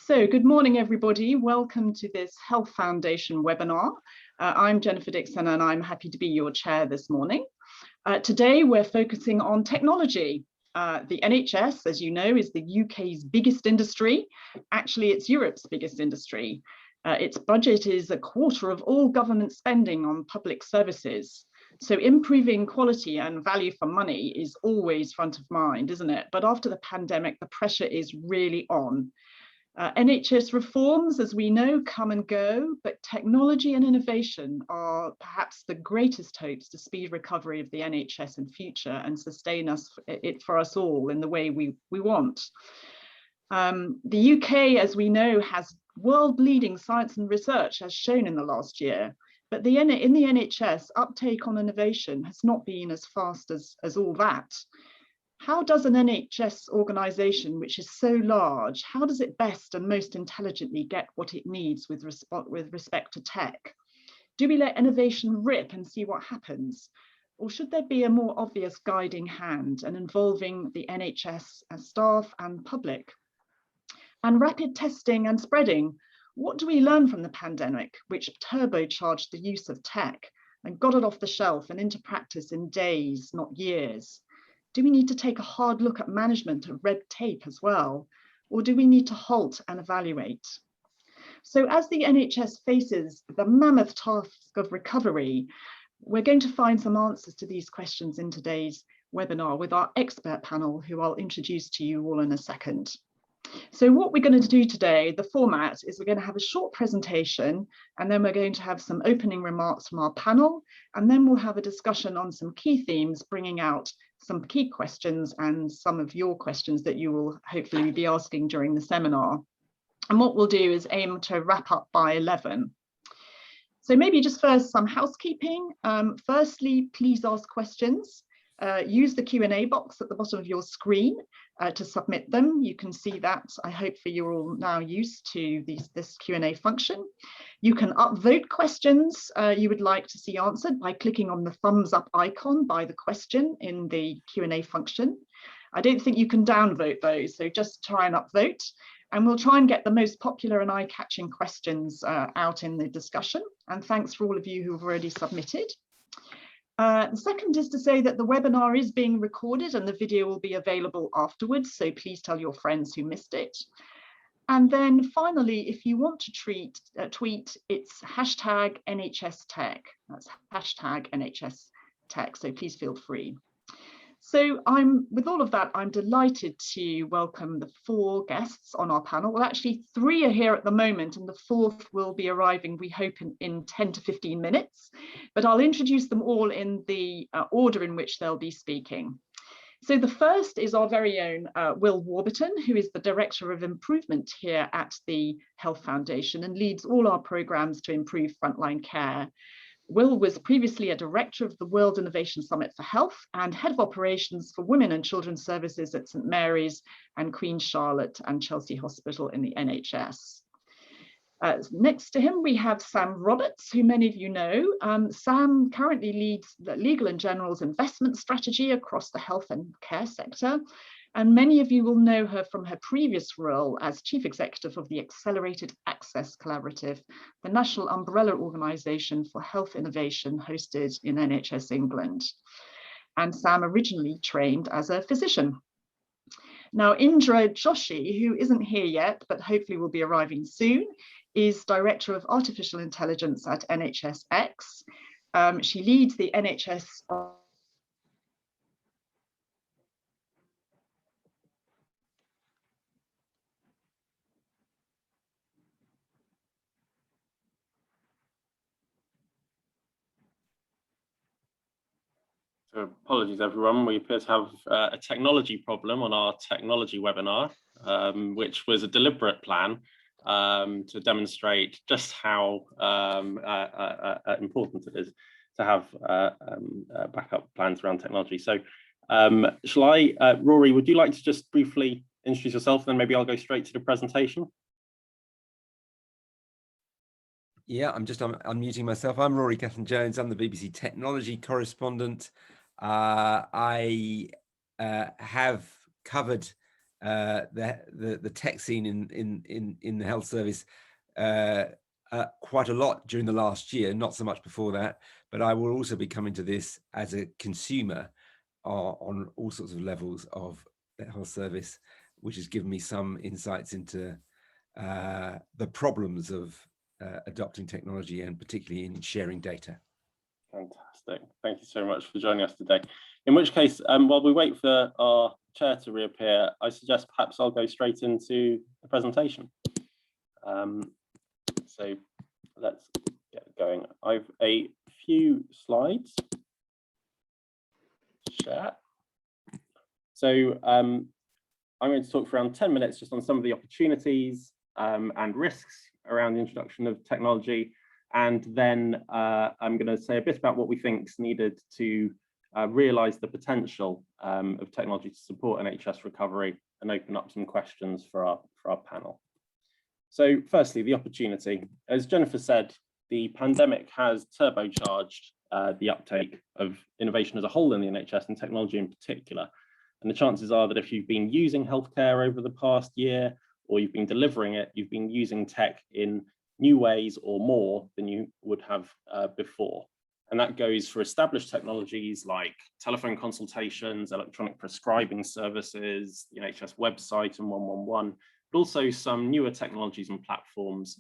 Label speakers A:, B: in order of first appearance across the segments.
A: So good morning, everybody. Welcome to this Health Foundation webinar. I'm Jennifer Dixon and I'm happy to be your chair this morning. Today we're focusing on technology. The NHS, as you know, is the UK's biggest industry. Actually, it's Europe's biggest industry. Its budget is a quarter of all government spending on public services. So improving quality and value for money is always front of mind, isn't it? But after the pandemic, the pressure is really on. NHS reforms, as we know, come and go, but technology and innovation are perhaps the greatest hopes to speed recovery of the NHS in future and sustain it for us all in the way we want. The UK, as we know, has world-leading science and research, as shown in the last year, but in the NHS, uptake on innovation has not been as fast as all that. How does an NHS organisation, which is so large, how does it best and most intelligently get what it needs with respect to tech? Do we let innovation rip and see what happens? Or should there be a more obvious guiding hand and involving the NHS as staff and public? And rapid testing and spreading. What do we learn from the pandemic, which turbocharged the use of tech and got it off the shelf and into practice in days, not years? Do we need to take a hard look at management of red tape as well? Or do we need to halt and evaluate? So as the NHS faces the mammoth task of recovery, we're going to find some answers to these questions in today's webinar with our expert panel, who I'll introduce to you all in a second. So what we're going to do today, the format is we're going to have a short presentation, and then we're going to have some opening remarks from our panel, and then we'll have a discussion on some key themes, bringing out some key questions and some of your questions that you will hopefully be asking during the seminar. And what we'll do is aim to wrap up by 11. So maybe just first some housekeeping. Firstly, please ask questions. Use the Q&A box at the bottom of your screen to submit them. You can see that. I hope that you're all now used to this Q&A function. You can upvote questions you would like to see answered by clicking on the thumbs up icon by the question in the Q&A function. I don't think you can downvote those, so just try and upvote. And we'll try and get the most popular and eye-catching questions out in the discussion. And thanks for all of you who have already submitted. The second is to say that the webinar is being recorded and the video will be available afterwards, so please tell your friends who missed it. And then finally, if you want to tweet, it's hashtag NHS Tech. That's hashtag NHS Tech, so please feel free. So with all of that, I'm delighted to welcome the 4 guests on our panel. Well, actually 3 are here at the moment and the 4th will be arriving, we hope, in 10 to 15 minutes. But I'll introduce them all in the order in which they'll be speaking. So the first is our very own Will Warburton, who is the Director of Improvement here at the Health Foundation and leads all our programmes to improve frontline care. Will was previously a director of the World Innovation Summit for Health and head of operations for women and children's services at St Mary's and Queen Charlotte and Chelsea Hospital in the NHS. Next to him, we have Sam Roberts, who many of you know. Sam currently leads the Legal & General's investment strategy across the health and care sector. And many of you will know her from her previous role as Chief Executive of the Accelerated Access Collaborative, the national umbrella organisation for health innovation hosted in NHS England. And Sam originally trained as a physician. Now, Indra Joshi, who isn't here yet, but hopefully will be arriving soon, is Director of Artificial Intelligence at NHSX. She leads the NHS
B: So apologies, everyone. We appear to have a technology problem on our technology webinar, which was a deliberate plan to demonstrate just how important it is to have backup plans around technology. So shall I, Rory, would you like to just briefly introduce yourself, and then maybe I'll go straight to the presentation?
C: Yeah, I'm just unmuting myself. I'm Rory Catherine-Jones. I'm the BBC technology correspondent. I have covered the tech scene in the health service quite a lot during the last year, not so much before that, but I will also be coming to this as a consumer on all sorts of levels of the health service, which has given me some insights into the problems of adopting technology, and particularly in sharing data.
B: Fantastic. Thank you so much for joining us today. In which case, while we wait for our chair to reappear, I suggest perhaps I'll go straight into the presentation. So let's get going. I've a few slides to share. So I'm going to talk for around 10 minutes just on some of the opportunities and risks around the introduction of technology. And then I'm going to say a bit about what we think is needed to realise the potential of technology to support NHS recovery, and open up some questions for our panel. So firstly, the opportunity. As Jennifer said, the pandemic has turbocharged the uptake of innovation as a whole in the NHS, and technology in particular. And the chances are that if you've been using healthcare over the past year, or you've been delivering it, you've been using tech in new ways or more than you would have before. And that goes for established technologies like telephone consultations, electronic prescribing services, the NHS website and 111, but also some newer technologies and platforms.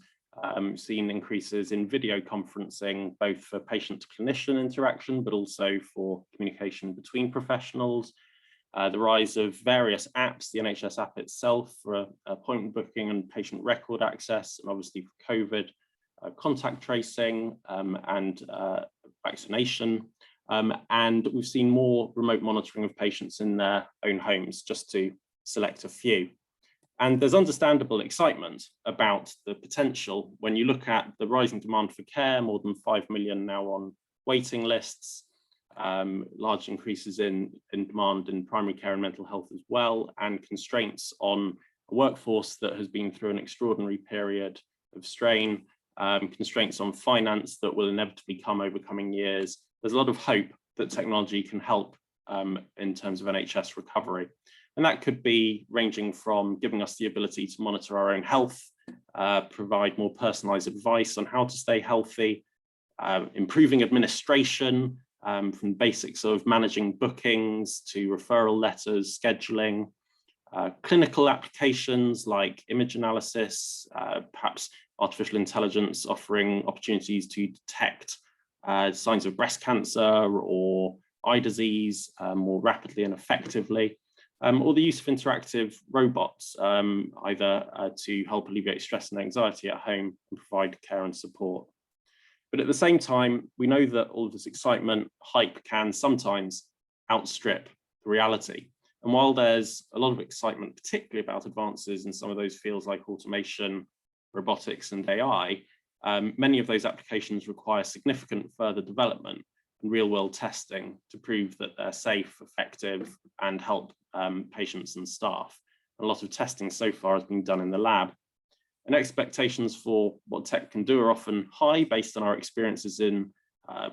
B: Seen increases in video conferencing, both for patient to clinician interaction, but also for communication between professionals. The rise of various apps, the NHS app itself for appointment booking and patient record access, and obviously for COVID, contact tracing and vaccination. And we've seen more remote monitoring of patients in their own homes, just to select a few. And there's understandable excitement about the potential when you look at the rising demand for care, more than 5 million now on waiting lists, large increases in demand in primary care and mental health as well, and constraints on a workforce that has been through an extraordinary period of strain, constraints on finance that will inevitably come over coming years. There's a lot of hope that technology can help in terms of NHS recovery. And that could be ranging from giving us the ability to monitor our own health, provide more personalised advice on how to stay healthy, improving administration, from basics of managing bookings to referral letters, scheduling, clinical applications like image analysis, perhaps artificial intelligence offering opportunities to detect signs of breast cancer or eye disease more rapidly and effectively. Or the use of interactive robots, either to help alleviate stress and anxiety at home and provide care and support. But at the same time, we know that all of this excitement, hype can sometimes outstrip the reality. And while there's a lot of excitement, particularly about advances in some of those fields like automation, robotics and AI, many of those applications require significant further development and real-world testing to prove that they're safe, effective, and help patients and staff. A lot of testing so far has been done in the lab. And expectations for what tech can do are often high based on our experiences in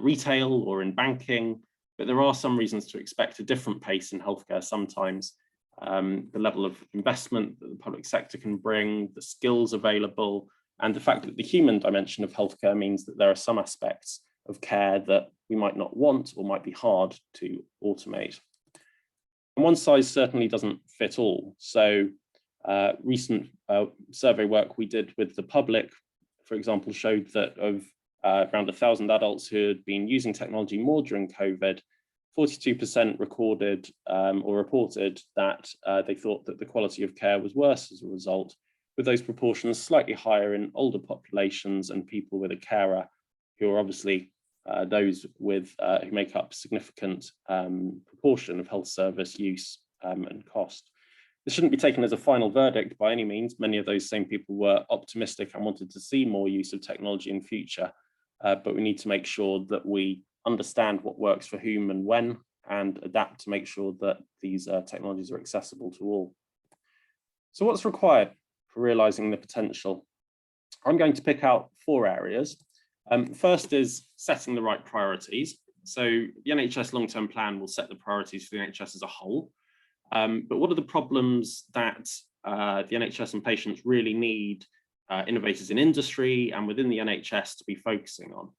B: retail or in banking, but there are some reasons to expect a different pace in healthcare sometimes. The level of investment that the public sector can bring, the skills available, and the fact that the human dimension of healthcare means that there are some aspects of care that we might not want or might be hard to automate. And one size certainly doesn't fit all. So recent survey work we did with the public, for example, showed that of around 1,000 adults who had been using technology more during COVID, 42% recorded or reported that they thought that the quality of care was worse as a result, with those proportions slightly higher in older populations and people with a carer, who are obviously those with who make up a significant proportion of health service use and cost. This shouldn't be taken as a final verdict by any means. Many of those same people were optimistic and wanted to see more use of technology in future, but we need to make sure that we understand what works for whom and when, and adapt to make sure that these technologies are accessible to all. So what's required for realising the potential? I'm going to pick out 4 areas. First is setting the right priorities. So the NHS long-term plan will set the priorities for the NHS as a whole. But what are the problems that the NHS and patients really need innovators in industry and within the NHS to be focusing on?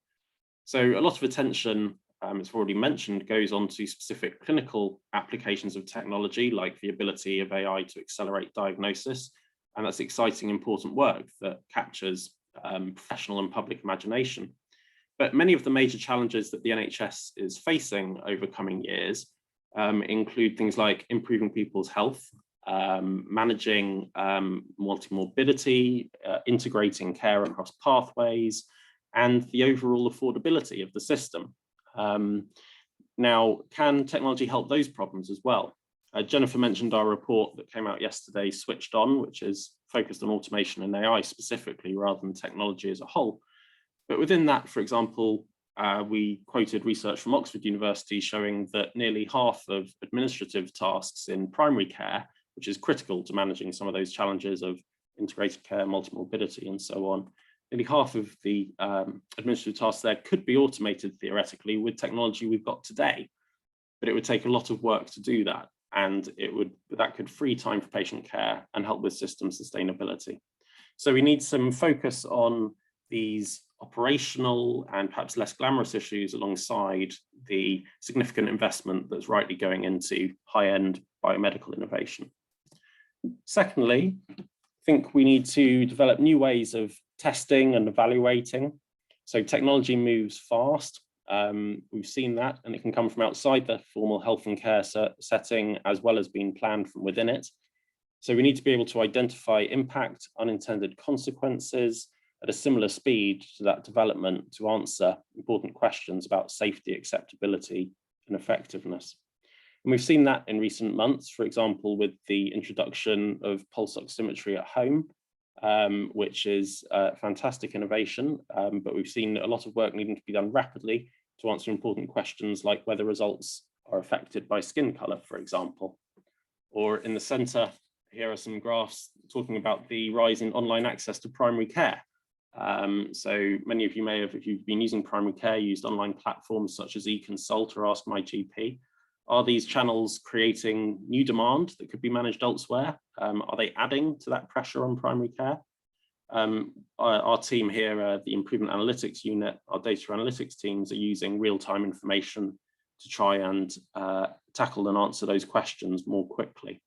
B: So a lot of attention, as already mentioned, goes on to specific clinical applications of technology, like the ability of AI to accelerate diagnosis. And that's exciting, important work that captures professional and public imagination. But many of the major challenges that the NHS is facing over coming years include things like improving people's health, managing multimorbidity, integrating care across pathways, and the overall affordability of the system. Now, can technology help those problems as well? Jennifer mentioned our report that came out yesterday, Switched On, which is focused on automation and AI specifically rather than technology as a whole. But within that, for example, we quoted research from Oxford University showing that nearly half of administrative tasks in primary care, which is critical to managing some of those challenges of integrated care, multimorbidity, and so on, nearly half of the administrative tasks there could be automated theoretically with technology we've got today. But it would take a lot of work to do that, and that could free time for patient care and help with system sustainability. So we need some focus on these operational and perhaps less glamorous issues alongside the significant investment that's rightly going into high-end biomedical innovation. Secondly, I think we need to develop new ways of testing and evaluating. So technology moves fast. We've seen that, and it can come from outside the formal health and care setting as well as being planned from within it. So we need to be able to identify impact, unintended consequences at a similar speed to that development to answer important questions about safety, acceptability, and effectiveness. And we've seen that in recent months, for example, with the introduction of pulse oximetry at home, which is a fantastic innovation, but we've seen a lot of work needing to be done rapidly to answer important questions like whether results are affected by skin color, for example. Or in the center, here are some graphs talking about the rise in online access to primary care. So many of you may have, if you've been using primary care, used online platforms such as eConsult or Ask My GP. Are these channels creating new demand that could be managed elsewhere? Are they adding to that pressure on primary care? Our team here, the Improvement Analytics Unit, our data analytics teams are using real-time information to try and tackle and answer those questions more quickly.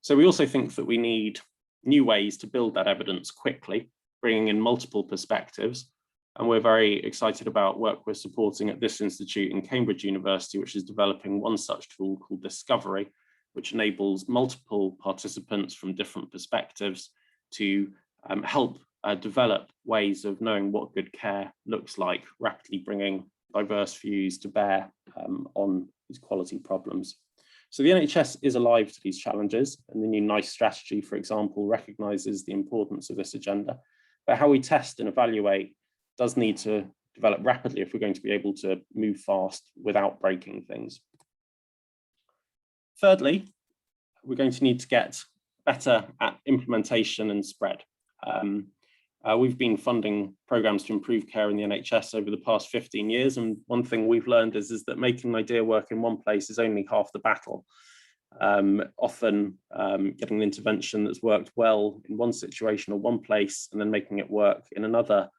B: So we also think that we need new ways to build that evidence quickly, bringing in multiple perspectives. And we're very excited about work we're supporting at this institute in Cambridge University, which is developing one such tool called Discovery, which enables multiple participants from different perspectives to help develop ways of knowing what good care looks like, rapidly bringing diverse views to bear on these quality problems. So the NHS is alive to these challenges, and the new NICE strategy, for example, recognises the importance of this agenda. But how we test and evaluate does need to develop rapidly if we're going to be able to move fast without breaking things. Thirdly, we're going to need to get better at implementation and spread. We've been funding programs to improve care in the NHS over the past 15 years, and one thing we've learned is that making an idea work in one place is only half the battle. Often getting an intervention that's worked well in one situation or one place and then making it work in another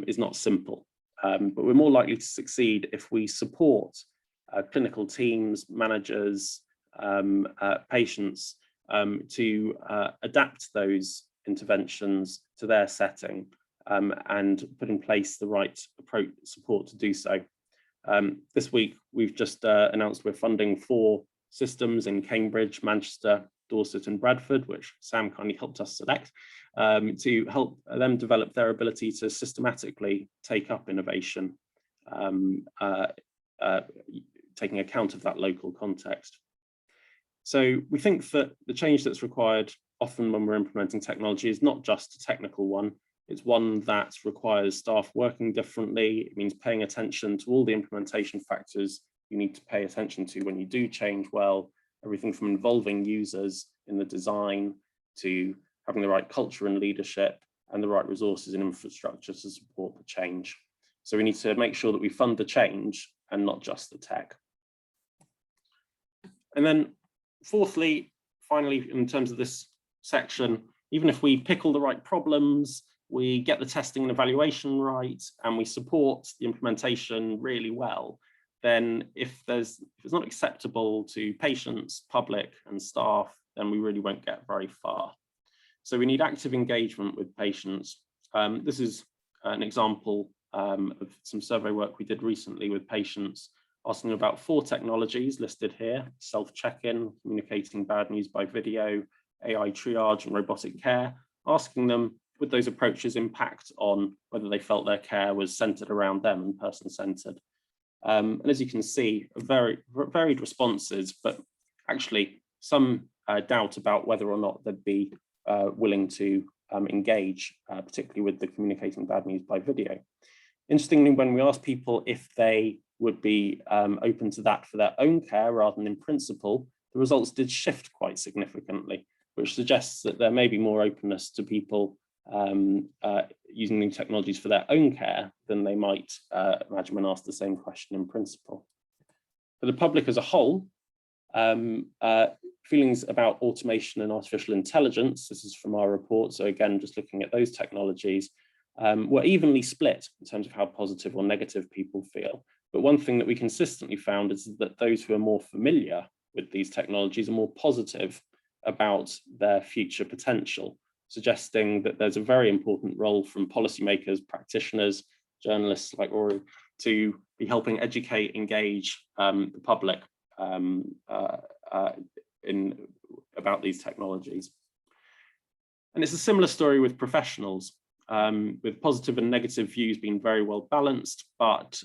B: is not simple. But we're more likely to succeed if we support clinical teams, managers, patients to adapt those interventions to their setting and put in place the right approach support to do so. This week, we've just announced we're funding 4 systems in Cambridge, Manchester, Dorset and Bradford, which Sam kindly helped us select, to help them develop their ability to systematically take up innovation, taking account of that local context. So we think that the change that's required often when we're implementing technology is not just a technical one, it's one that requires staff working differently. It means paying attention to all the implementation factors you need to pay attention to when you do change well, everything from involving users in the design to having the right culture and leadership and the right resources and infrastructure to support the change. So we need to make sure that we fund the change and not just the tech. And then Fourthly, finally, in terms of this section, even if we pick all the right problems, we get the testing and evaluation right, and we support the implementation really well, then if it's not acceptable to patients, public and staff, then we really won't get very far. So we need active engagement with patients. This is an example of some survey work we did recently with patients, asking about 4 technologies listed here: self-check-in, communicating bad news by video, AI triage and robotic care, asking them, would those approaches impact on whether they felt their care was centered around them and person-centered? And as you can see, very varied responses, but actually some doubt about whether or not they'd be willing to engage, particularly with the communicating bad news by video. Interestingly, when we asked people if they would be open to that for their own care rather than in principle, the results did shift quite significantly, which suggests that there may be more openness to people using new technologies for their own care than they might imagine when asked the same question in principle. For the public as a whole, feelings about automation and artificial intelligence, this is from our report, so again, just looking at those technologies, were evenly split in terms of how positive or negative people feel. But one thing that we consistently found is that those who are more familiar with these technologies are more positive about their future potential, suggesting that there's a very important role from policymakers, practitioners, journalists like Rory to be helping educate, engage the public about these technologies. And it's a similar story with professionals, with positive and negative views being very well balanced, but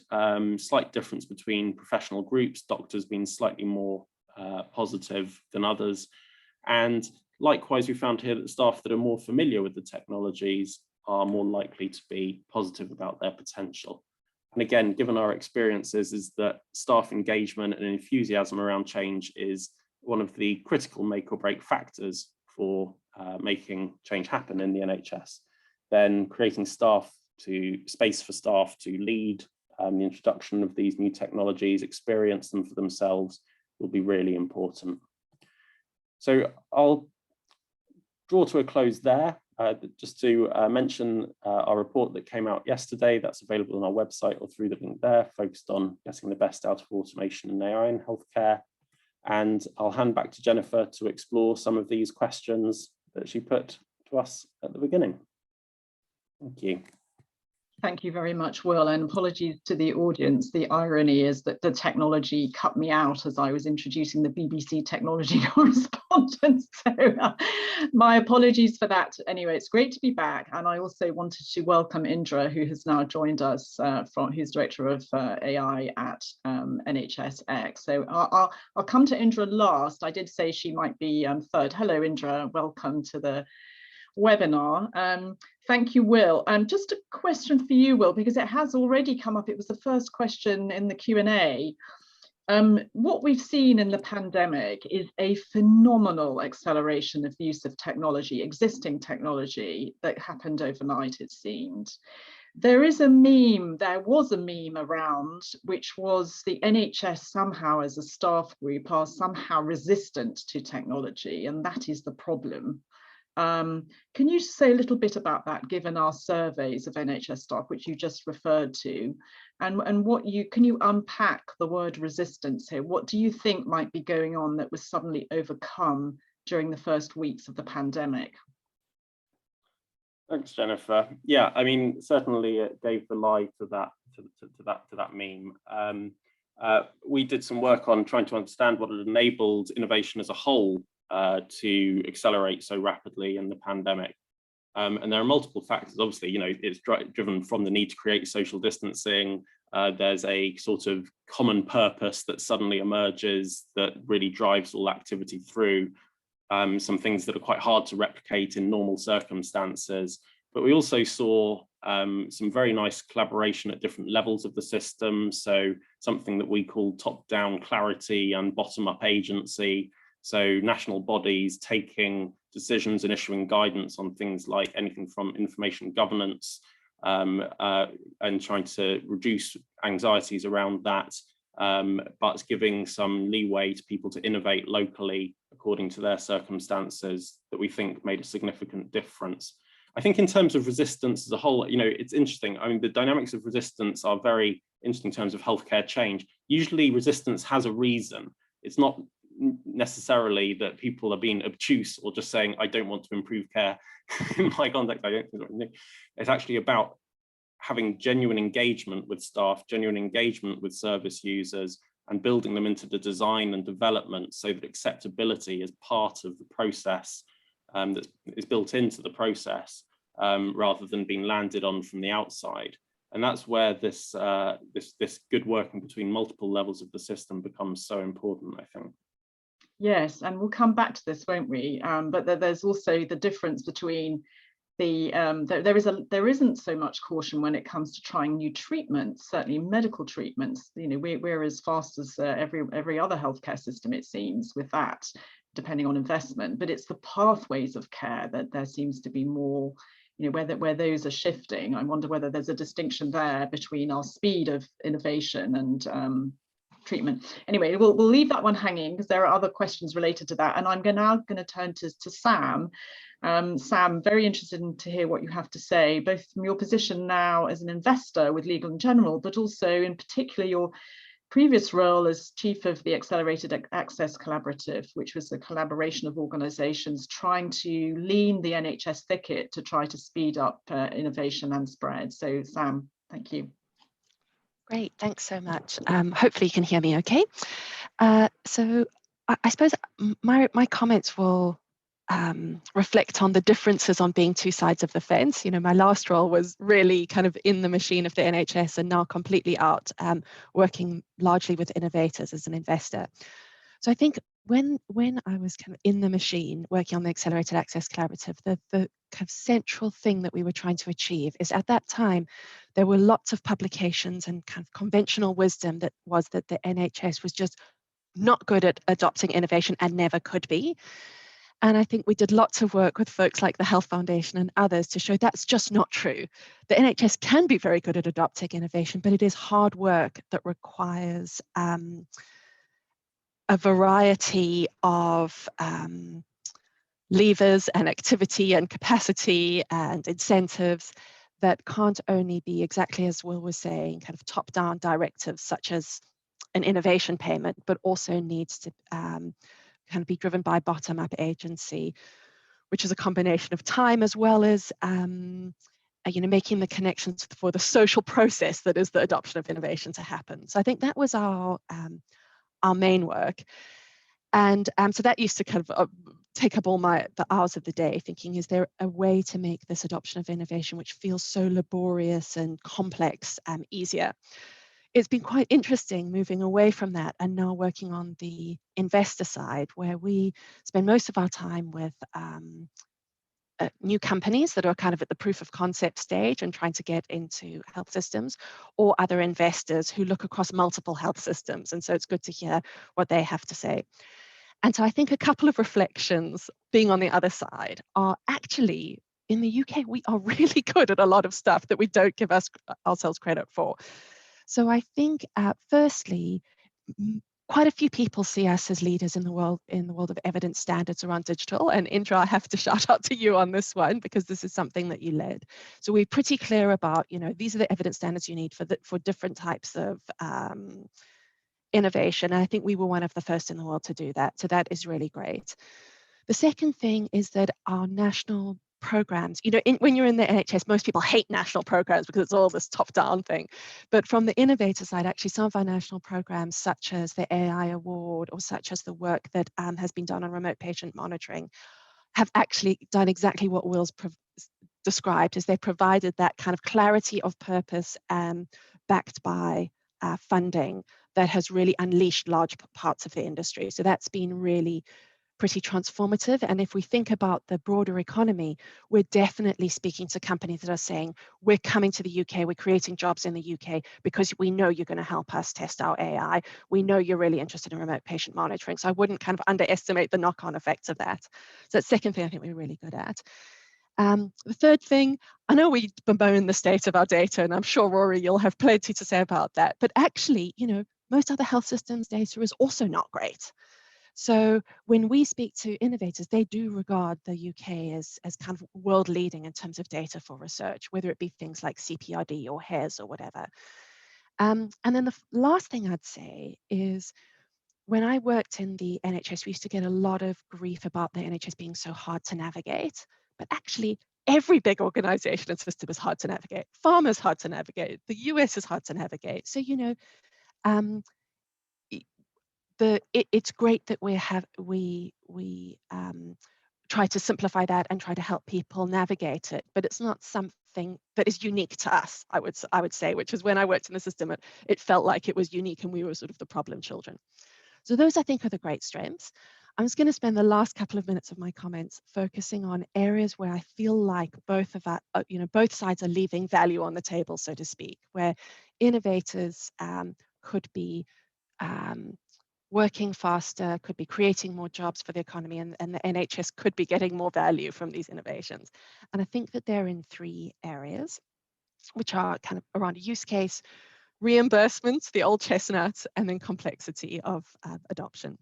B: slight difference between professional groups, doctors being slightly more positive than others. And likewise, we found here that the staff that are more familiar with the technologies are more likely to be positive about their potential. And again, given our experiences, is that staff engagement and enthusiasm around change is one of the critical make or break factors for making change happen in the NHS. Then creating space for staff to lead the introduction of these new technologies, experience them for themselves, will be really important. So I'll draw to a close there, just to mention our report that came out yesterday. That's available on our website or through the link there, focused on getting the best out of automation and AI in healthcare. And I'll hand back to Jennifer to explore some of these questions that she put to us at the beginning. Thank you.
A: Thank you very much, Will, and apologies to the audience. The irony is that the technology cut me out as I was introducing the BBC technology correspondent. So my apologies for that. Anyway, it's great to be back. And I also wanted to welcome Indra, who has now joined us, who's Director of AI at NHS. So I'll come to Indra last. I did say she might be third. Hello, Indra. Welcome to the webinar. Thank you, Will. Just a question for you, Will, because it has already come up. It was the first question in the Q&A. What we've seen in the pandemic is a phenomenal acceleration of the use of technology, existing technology, that happened overnight, it seemed. There was a meme around, which was the NHS somehow as a staff group are somehow resistant to technology, and that is the problem. Can you say a little bit about that, given our surveys of NHS staff, which you just referred to, and can you unpack the word resistance here? What do you think might be going on that was suddenly overcome during the first weeks of the pandemic?
B: Thanks, Jennifer. Yeah, I mean, certainly it gave the lie to that meme. We did some work on trying to understand what had enabled innovation as a whole to accelerate so rapidly in the pandemic. And there are multiple factors. Obviously, it's driven from the need to create social distancing. There's a sort of common purpose that suddenly emerges that really drives all activity through. Some things that are quite hard to replicate in normal circumstances. But we also saw some very nice collaboration at different levels of the system. So something that we call top-down clarity and bottom-up agency. So national bodies taking decisions and issuing guidance on things like anything from information governance and trying to reduce anxieties around that, but giving some leeway to people to innovate locally according to their circumstances that we think made a significant difference. I think in terms of resistance as a whole, it's interesting. I mean, the dynamics of resistance are very interesting in terms of healthcare change. Usually resistance has a reason. It's not necessarily that people are being obtuse or just saying, I don't want to improve care. In my context, I don't think it's actually about having genuine engagement with staff, genuine engagement with service users, and building them into the design and development so that acceptability is part of the process that is built into the process rather than being landed on from the outside. And that's where this good working between multiple levels of the system becomes so important, I think.
A: Yes, and we'll come back to this, won't we? But there's also the difference between there isn't so much caution when it comes to trying new treatments, certainly medical treatments. We're as fast as every other healthcare system, it seems, with that, depending on investment. But it's the pathways of care that there seems to be more, where those are shifting. I wonder whether there's a distinction there between our speed of innovation and treatment. Anyway, we'll leave that one hanging because there are other questions related to that. And I'm now going to turn to Sam. Sam, very interested to hear what you have to say, both from your position now as an investor with Legal & General, but also in particular your previous role as chief of the Accelerated Access Collaborative, which was a collaboration of organisations trying to lean the NHS thicket to try to speed up innovation and spread. So Sam, thank you.
D: Great, thanks so much. Hopefully you can hear me okay. So I suppose my comments will reflect on the differences on being two sides of the fence. My last role was really kind of in the machine of the NHS and now completely out, working largely with innovators as an investor. So I think when I was kind of in the machine working on the Accelerated Access Collaborative, the kind of central thing that we were trying to achieve is at that time, there were lots of publications and kind of conventional wisdom that was that the NHS was just not good at adopting innovation and never could be. And I think we did lots of work with folks like the Health Foundation and others to show that's just not true. The NHS can be very good at adopting innovation, but it is hard work that requires a variety of levers and activity and capacity and incentives that can't only be exactly as Will was saying, kind of top-down directives such as an innovation payment, but also needs to kind of be driven by bottom-up agency, which is a combination of time as well as making the connections for the social process that is the adoption of innovation to happen. So I think that was our main work. And so that used to kind of take up all the hours of the day thinking, is there a way to make this adoption of innovation, which feels so laborious and complex, easier? It's been quite interesting moving away from that and now working on the investor side, where we spend most of our time with new companies that are kind of at the proof of concept stage and trying to get into health systems, or other investors who look across multiple health systems. And so it's good to hear what they have to say. And so I think a couple of reflections being on the other side are actually, in the UK, we are really good at a lot of stuff that we don't give ourselves credit for. So I think, firstly, quite a few people see us as leaders in the world of evidence standards around digital. And Indra, I have to shout out to you on this one because this is something that you led. So we're pretty clear about, these are the evidence standards you need for different types of innovation. And I think we were one of the first in the world to do that. So that is really great. The second thing is that our national programs, when you're in the NHS, most people hate national programs because it's all this top-down thing. But from the innovator side, actually, some of our national programs, such as the AI Award or such as the work that has been done on remote patient monitoring, have actually done exactly what Will's described, as they provided that kind of clarity of purpose backed by funding that has really unleashed large parts of the industry. So that's been really pretty transformative. And if we think about the broader economy, we're definitely speaking to companies that are saying, we're coming to the UK, we're creating jobs in the UK because we know you're going to help us test our AI. We know you're really interested in remote patient monitoring. So I wouldn't kind of underestimate the knock-on effects of that. So that's the second thing I think we're really good at. The third thing, I know we bemoan the state of our data, and I'm sure, Rory, you'll have plenty to say about that. But actually, most other health systems data is also not great. So when we speak to innovators, they do regard the UK as kind of world leading in terms of data for research, whether it be things like CPRD or HARES or whatever. And then the last thing I'd say is, when I worked in the NHS, we used to get a lot of grief about the NHS being so hard to navigate, but actually every big organization and system is hard to navigate. Pharma's hard to navigate. The US is hard to navigate. So, you know, it's great that we try to simplify that and try to help people navigate it, but it's not something that is unique to us, I would say, which is when I worked in the system, it felt like it was unique and we were sort of the problem children. So those, I think, are the great strengths. I'm just going to spend the last couple of minutes of my comments focusing on areas where I feel like both sides are leaving value on the table, so to speak, where innovators could be working faster, could be creating more jobs for the economy, and the NHS could be getting more value from these innovations. And I think that they're in three areas, which are kind of around a use case, reimbursements, the old chestnuts, and then complexity of adoption.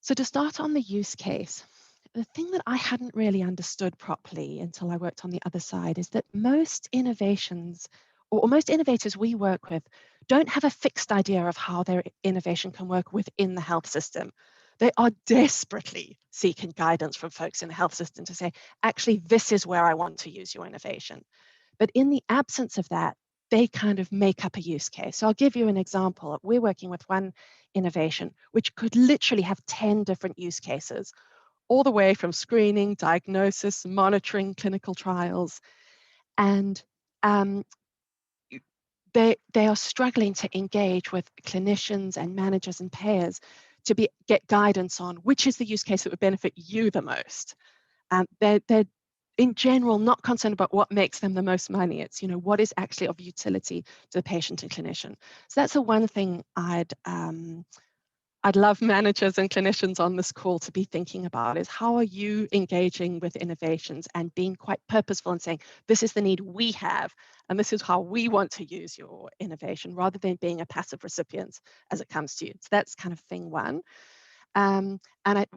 D: So to start on the use case, the thing that I hadn't really understood properly until I worked on the other side is that most innovations, or most innovators we work with, don't have a fixed idea of how their innovation can work within the health system. They are desperately seeking guidance from folks in the health system to say, actually, this is where I want to use your innovation. But in the absence of that, they kind of make up a use case. So I'll give you an example. We're working with one innovation which could literally have 10 different use cases, all the way from screening, diagnosis, monitoring, clinical trials. And they are struggling to engage with clinicians and managers and payers to get guidance on which is the use case that would benefit you the most. They're in general not concerned about what makes them the most money. It's, you know, what is actually of utility to the patient and clinician. So that's the one thing I'd love managers and clinicians on this call to be thinking about, is how are you engaging with innovations and being quite purposeful and saying, this is the need we have, and this is how we want to use your innovation, rather than being a passive recipient as it comes to you. So that's kind of thing one. And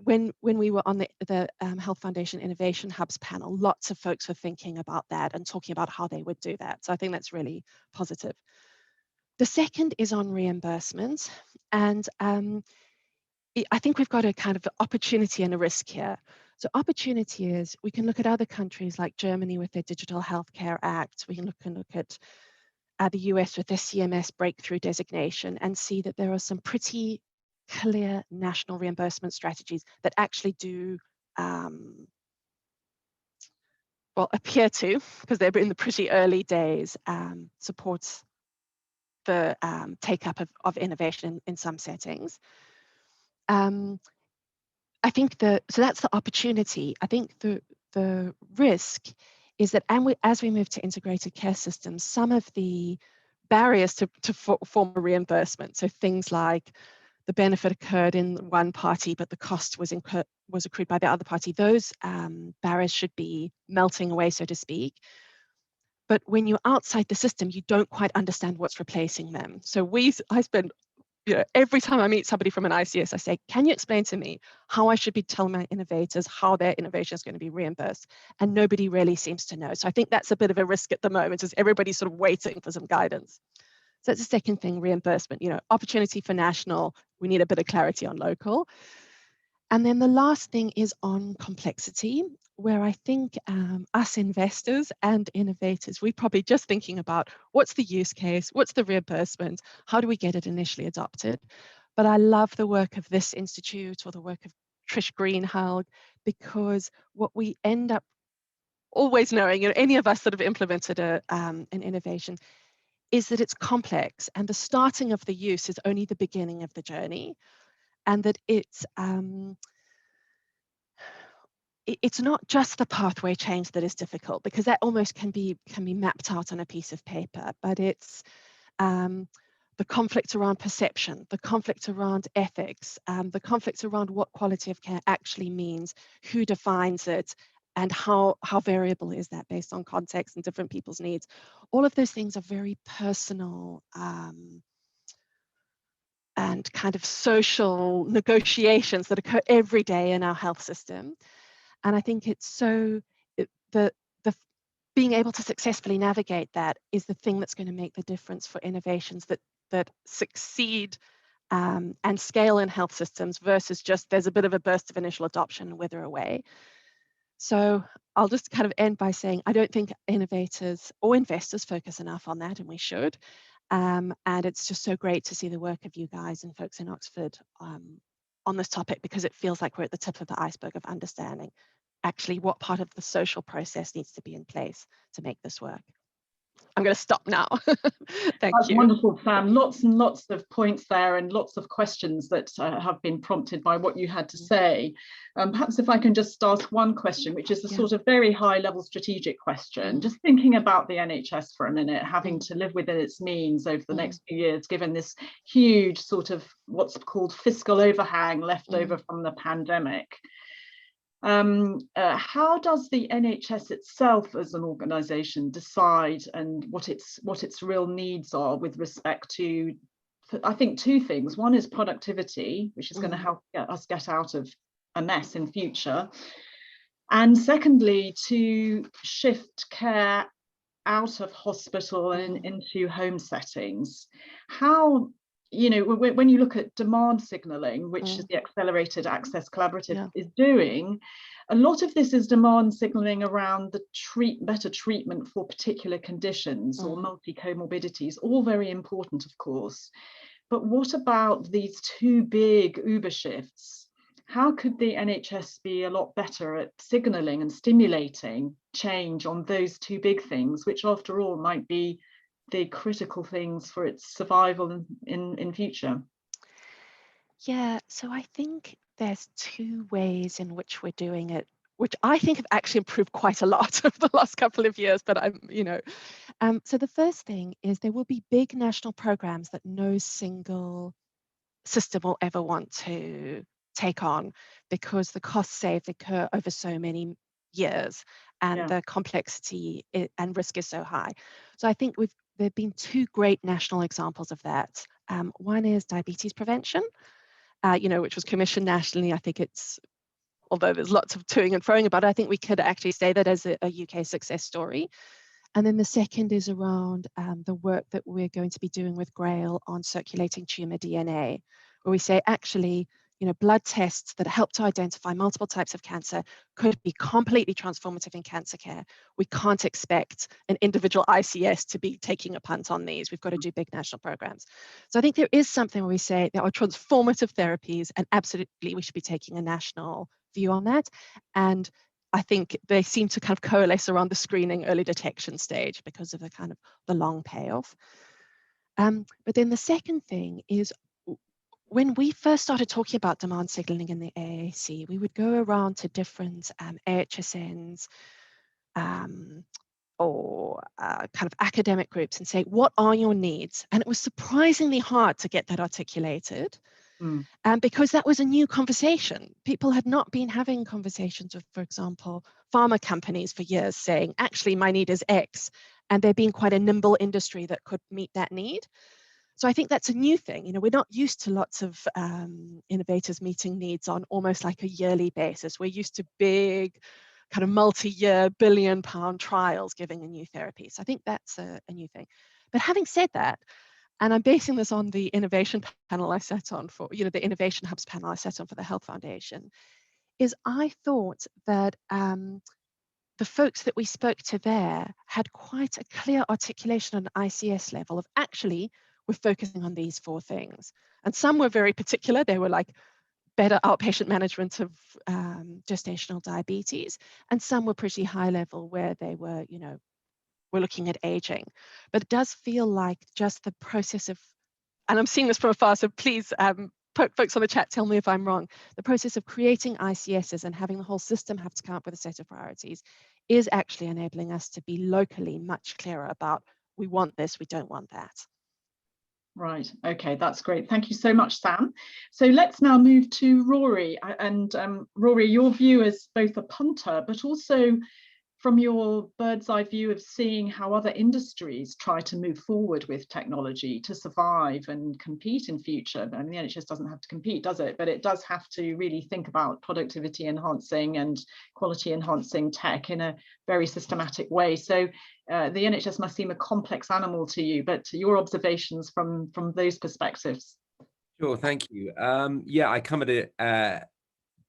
D: when we were on the Health Foundation Innovation Hubs panel, lots of folks were thinking about that and talking about how they would do that. So I think that's really positive. The second is on reimbursements. And I think we've got a kind of opportunity and a risk here. So opportunity is, we can look at other countries like Germany with their Digital Healthcare Act. We can look at the US with their CMS breakthrough designation and see that there are some pretty clear national reimbursement strategies that actually do appear to, because they're in the pretty early days, supports the take-up of innovation in some settings. I think so that's the opportunity. I think the risk is that, as we move to integrated care systems, some of the barriers to form a reimbursement, so things like the benefit occurred in one party, but the cost was accrued by the other party, those barriers should be melting away, so to speak. But when you're outside the system, you don't quite understand what's replacing them. So I spend, every time I meet somebody from an ICS, I say, can you explain to me how I should be telling my innovators how their innovation is going to be reimbursed? And nobody really seems to know. So I think that's a bit of a risk at the moment, is everybody's sort of waiting for some guidance. So that's the second thing, reimbursement, opportunity for national, we need a bit of clarity on local. And then the last thing is on complexity, where I think us investors and innovators, we're probably just thinking about what's the use case, what's the reimbursement, how do we get it initially adopted? But I love the work of this institute or the work of Trish Greenhalgh, because what we end up always knowing, any of us that have implemented an innovation, is that it's complex, and the starting of the use is only the beginning of the journey, and that it's not just the pathway change that is difficult, because that almost can be mapped out on a piece of paper, but it's the conflict around perception, the conflict around ethics, the conflict around what quality of care actually means, who defines it, and how variable is that based on context and different people's needs. All of those things are very personal and kind of social negotiations that occur every day in our health system. And I think it's so, the being able to successfully navigate that is the thing that's going to make the difference for innovations that succeed and scale in health systems versus just there's a bit of a burst of initial adoption and wither away. So I'll just kind of end by saying I don't think innovators or investors focus enough on that, and we should. And it's just so great to see the work of you guys and folks in Oxford on this topic, because it feels like we're at the tip of the iceberg of understanding actually what part of the social process needs to be in place to make this work. I'm going to stop now. Thank
A: That's
D: you.
A: Wonderful, Sam. Lots and lots of points there and lots of questions that have been prompted by what you had to say. Perhaps if I can just ask one question, which is a sort of very high level strategic question, just thinking about the NHS for a minute, having to live within its means over the next few years, given this huge sort of what's called fiscal overhang left over from the pandemic. How does the NHS itself as an organisation decide and what its real needs are with respect to, I think, two things. One is productivity, which is going to help us get out of a mess in future. And secondly, to shift care out of hospital and into home settings. How, you know, when you look at demand signalling, which is the Accelerated Access Collaborative is doing, a lot of this is demand signalling around the better treatment for particular conditions or multi-comorbidities, all very important, of course. But what about these two big Uber shifts? How could the NHS be a lot better at signalling and stimulating change on those two big things, which after all might be the critical things for its survival in future?
D: Yeah, so I think there's two ways in which we're doing it, which I think have actually improved quite a lot over the last couple of years, but so the first thing is there will be big national programs that no single system will ever want to take on, because the costs saved occur over so many years and the complexity and risk is so high. So I think there have been two great national examples of that. One is diabetes prevention, which was commissioned nationally. I think although there's lots of toing and froing about it, I think we could actually say that as a UK success story. And then the second is around the work that we're going to be doing with GRAIL on circulating tumor DNA, where we say actually, blood tests that help to identify multiple types of cancer could be completely transformative in cancer care. We can't expect an individual ICS to be taking a punt on these. We've got to do big national programs. So I think there is something where we say there are transformative therapies, and absolutely we should be taking a national view on that. And I think they seem to kind of coalesce around the screening early detection stage because of the long payoff. But then the second thing is, when we first started talking about demand signaling in the AAC, we would go around to different AHSNs or kind of academic groups and say, what are your needs? And it was surprisingly hard to get that articulated. Because that was a new conversation. People had not been having conversations with, for example, pharma companies for years saying, actually, my need is X. And there being quite a nimble industry that could meet that need. So I think that's a new thing. We're not used to lots of innovators meeting needs on almost like a yearly basis. We're used to big kind of multi-year billion-pound trials giving a new therapy. So I think that's a new thing. But having said that, and I'm basing this on the innovation panel I sat on for, the Innovation Hubs panel I sat on for the Health Foundation, is I thought that the folks that we spoke to there had quite a clear articulation on an ICS level of actually, we're focusing on these four things. And some were very particular. They were like better outpatient management of gestational diabetes. And some were pretty high level where they were, we're looking at aging. But it does feel like just the process of, and I'm seeing this from afar, so please, folks on the chat, tell me if I'm wrong. The process of creating ICSs and having the whole system have to come up with a set of priorities is actually enabling us to be locally much clearer about, we want this, we don't want that.
A: Right, okay, that's great. Thank you so much, Sam. So let's now move to Rory. And Rory, your view as both a punter, but also from your bird's eye view of seeing how other industries try to move forward with technology to survive and compete in future. I mean, the NHS doesn't have to compete, does it? But it does have to really think about productivity enhancing and quality enhancing tech in a very systematic way. So the NHS must seem a complex animal to you, but your observations from those perspectives.
C: Sure, thank you. Yeah, I come at it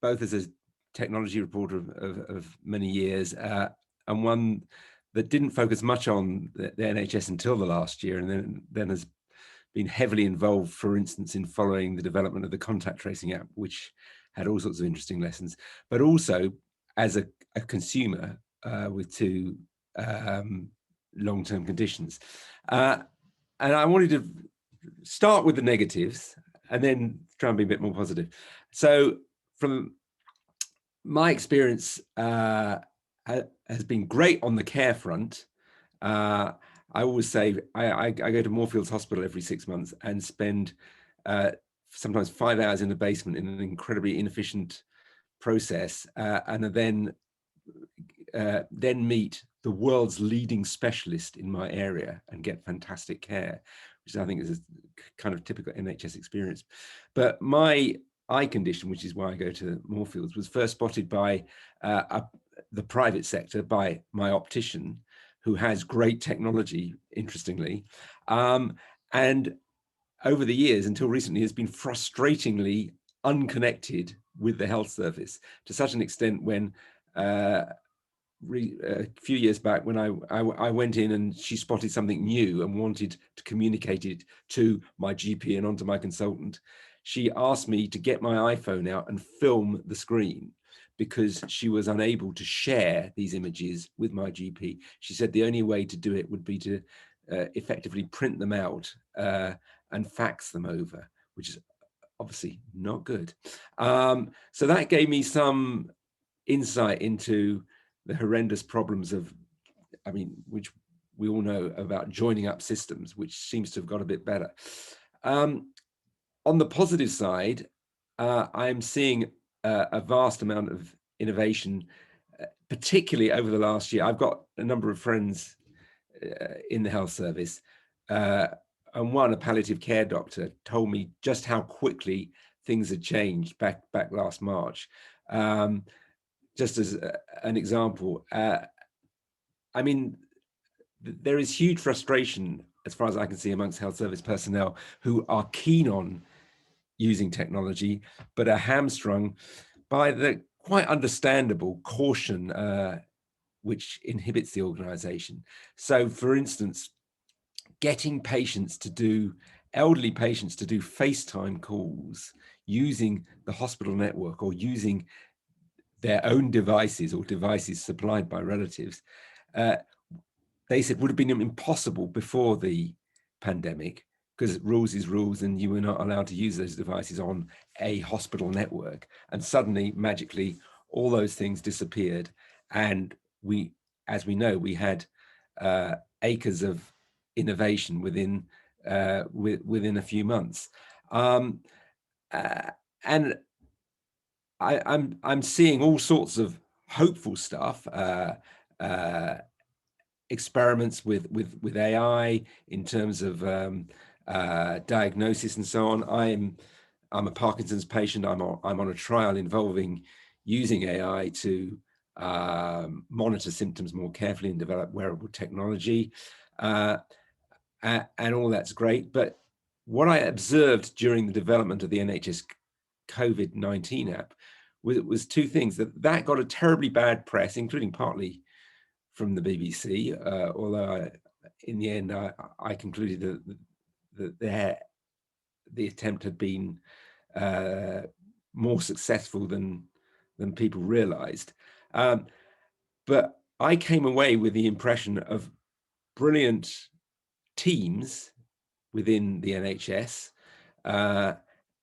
C: both as a technology reporter of many years, and one that didn't focus much on the NHS until the last year, and then has been heavily involved, for instance, in following the development of the contact tracing app, which had all sorts of interesting lessons, but also as a consumer with two long-term conditions. And I wanted to start with the negatives and then try and be a bit more positive. So from my experience has been great on the care front. I always say I go to Moorfields Hospital every 6 months and spend sometimes 5 hours in the basement in an incredibly inefficient process, and then meet the world's leading specialist in my area and get fantastic care, which I think is a kind of typical NHS experience. But my eye condition, which is why I go to Moorfields, was first spotted by the private sector, by my optician, who has great technology, interestingly, and over the years until recently has been frustratingly unconnected with the health service, to such an extent when a few years back, when I went in and she spotted something new and wanted to communicate it to my GP and onto my consultant, she asked me to get my iPhone out and film the screen, because she was unable to share these images with my GP. She said the only way to do it would be to effectively print them out and fax them over, which is obviously not good. So that gave me some insight into the horrendous problems of, I mean, which we all know about joining up systems, which seems to have got a bit better. On the positive side, I'm seeing a vast amount of innovation, particularly over the last year. I've got a number of friends in the health service, and one, a palliative care doctor, told me just how quickly things had changed back last March. Just as an example, I mean, there is huge frustration, as far as I can see, amongst health service personnel who are keen on using technology, but are hamstrung by the quite understandable caution which inhibits the organization. So, for instance, getting elderly patients to do FaceTime calls using the hospital network or using their own devices or devices supplied by relatives, they said would have been impossible before the pandemic, because rules is rules and you were not allowed to use those devices on a hospital network. And suddenly, magically, all those things disappeared. And we, as we know, we had acres of innovation within a few months. And I'm seeing all sorts of hopeful stuff, experiments with AI in terms of diagnosis and so on. I'm a Parkinson's patient. I'm on a trial involving using AI to monitor symptoms more carefully and develop wearable technology, and all that's great. But what I observed during the development of the NHS COVID-19 app was two things: that got a terribly bad press, including partly from the BBC, although in the end I concluded that the attempt had been more successful than people realized. But I came away with the impression of brilliant teams within the NHS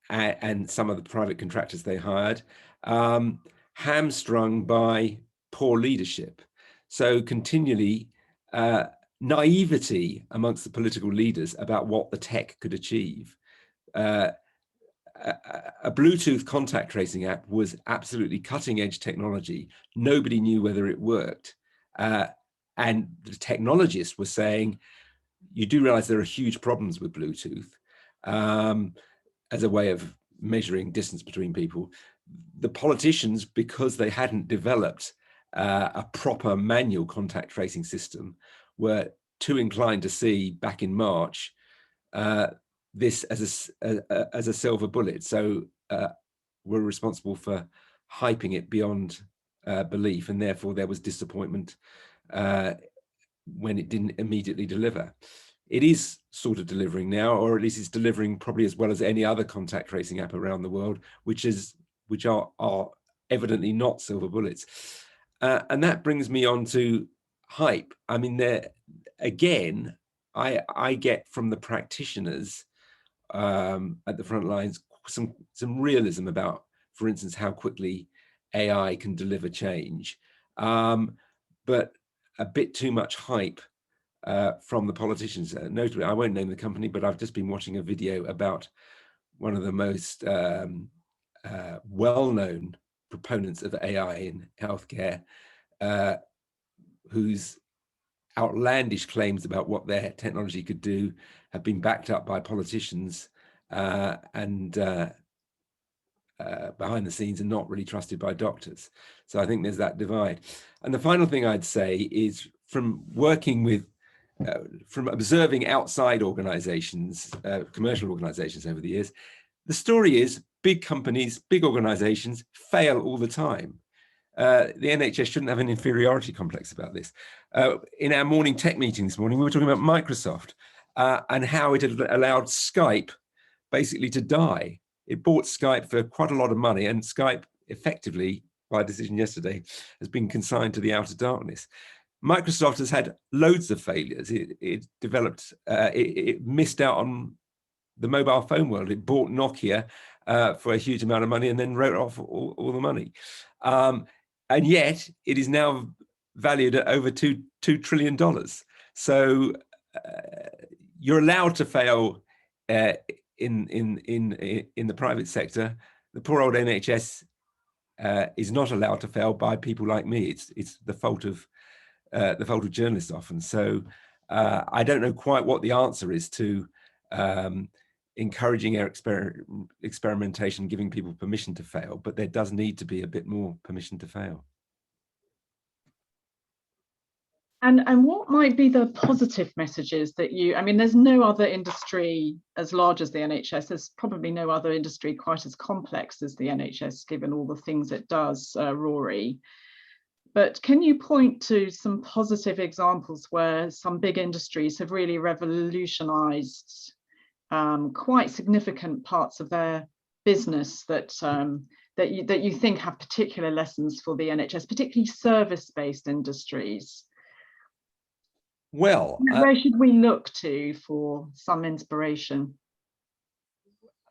C: and some of the private contractors they hired, hamstrung by poor leadership. So continually naivety amongst the political leaders about what the tech could achieve. A Bluetooth contact tracing app was absolutely cutting edge technology. Nobody knew whether it worked. And the technologists were saying, you do realize there are huge problems with Bluetooth as a way of measuring distance between people. The politicians, because they hadn't developed a proper manual contact tracing system, were too inclined to see back in March this as a silver bullet. So we're responsible for hyping it beyond belief, and therefore there was disappointment when it didn't immediately deliver. It is sort of delivering now, or at least it's delivering probably as well as any other contact tracing app around the world, which are evidently not silver bullets. And that brings me on to hype. I mean, there again, I get from the practitioners at the front lines some realism about, for instance, how quickly AI can deliver change, but a bit too much hype from the politicians. Notably, I won't name the company, but I've just been watching a video about one of the most well-known proponents of AI in healthcare, whose outlandish claims about what their technology could do have been backed up by politicians and behind the scenes and not really trusted by doctors. So I think there's that divide. And the final thing I'd say is, from working with, from observing outside organizations, commercial organizations over the years, the story is big companies, big organizations fail all the time. The NHS shouldn't have an inferiority complex about this. In our morning tech meeting this morning, we were talking about Microsoft and how it had allowed Skype basically to die. It bought Skype for quite a lot of money, and Skype effectively, by a decision yesterday, has been consigned to the outer darkness. Microsoft has had loads of failures. It developed, it missed out on the mobile phone world. It bought Nokia for a huge amount of money and then wrote off all the money. And yet it is now valued at over $2 trillion. So you're allowed to fail in the private sector. The poor old NHS is not allowed to fail by people like me. It's the fault of journalists often. So I don't know quite what the answer is to encouraging our experimentation, giving people permission to fail, but there does need to be a bit more permission to fail.
A: And what might be the positive messages that I mean, there's no other industry as large as the NHS. There's probably no other industry quite as complex as the NHS, given all the things it does, Rory. But can you point to some positive examples where some big industries have really revolutionized quite significant parts of their business that you think have particular lessons for the NHS, particularly service-based industries?
C: Well,
A: where should we look to for some inspiration?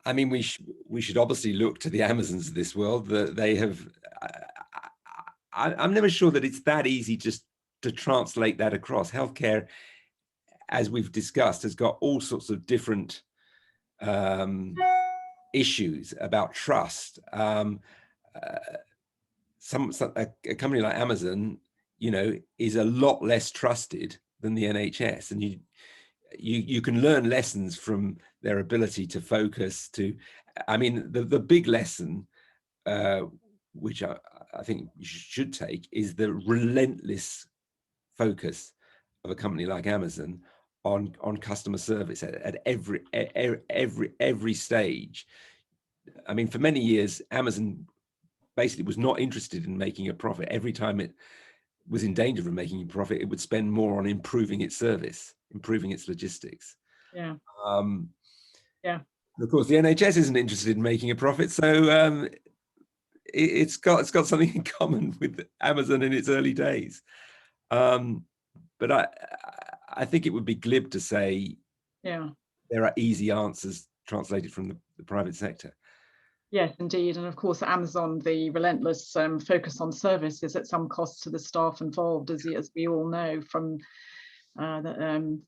C: I mean, we should obviously look to the Amazons of this world. That they have. I'm never sure that it's that easy just to translate that across. Healthcare, as we've discussed, has got all sorts of different issues about trust. A company like Amazon, you know, is a lot less trusted than the NHS, and you can learn lessons from their ability to focus. I mean, the big lesson, which I think you should take, is the relentless focus of a company like Amazon on customer service at every stage. I mean, for many years, Amazon basically was not interested in making a profit. Every time it was in danger of making a profit, it would spend more on improving its service, improving its logistics.
A: Yeah.
C: Yeah. Of course, the NHS isn't interested in making a profit, so it's got something in common with Amazon in its early days. But I think it would be glib to say, yeah, there are easy answers translated from the private sector.
A: Yes, indeed. And of course, Amazon, the relentless focus on service is at some cost to the staff involved, as we all know, from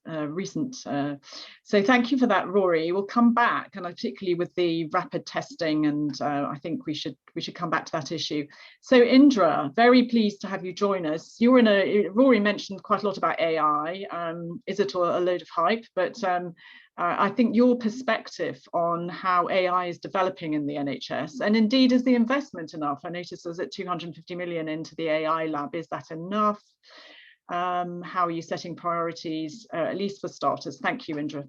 A: recent. So thank you for that, Rory. We'll come back, and particularly with the rapid testing, and I think we should come back to that issue. So Indra, very pleased to have you join us. Rory mentioned quite a lot about AI. Is it a load of hype? But I think your perspective on how AI is developing in the NHS, and indeed, is the investment enough? I noticed there's at 250 million into the AI lab. Is that enough? How are you setting priorities, at least for starters? Thank you, Indra.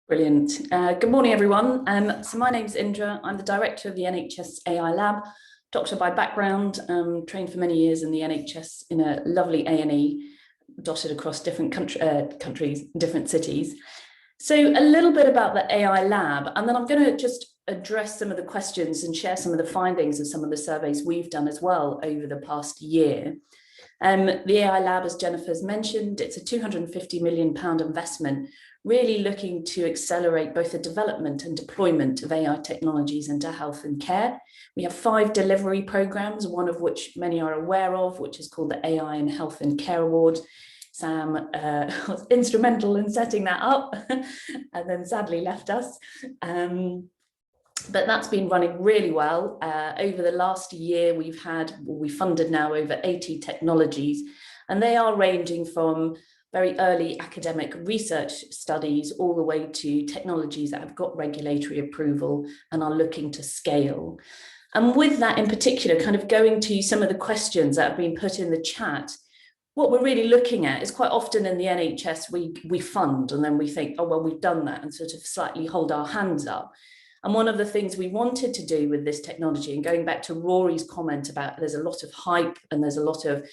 E: Brilliant. Good morning, everyone. So my name's Indra. I'm the director of the NHS AI lab, doctor by background, trained for many years in the NHS in a lovely A&E, dotted across different countries, different cities. So a little bit about the AI lab, and then I'm going to just address some of the questions and share some of the findings of some of the surveys we've done as well over the past year. The AI lab, as Jennifer's mentioned, it's a £250 million investment, really looking to accelerate both the development and deployment of AI technologies into health and care. We have 5 delivery programs, one of which many are aware of, which is called the AI in Health and Care Award. Sam was instrumental in setting that up and then sadly left us. But that's been running really well. Over the last year, we funded now over 80 technologies, and they are ranging from very early academic research studies all the way to technologies that have got regulatory approval and are looking to scale. And with that in particular, kind of going to some of the questions that have been put in the chat, what we're really looking at is quite often in the NHS, we fund and then we think, oh, well, we've done that, and sort of slightly hold our hands up. And one of the things we wanted to do with this technology, and going back to Rory's comment about there's a lot of hype and there's a lot of,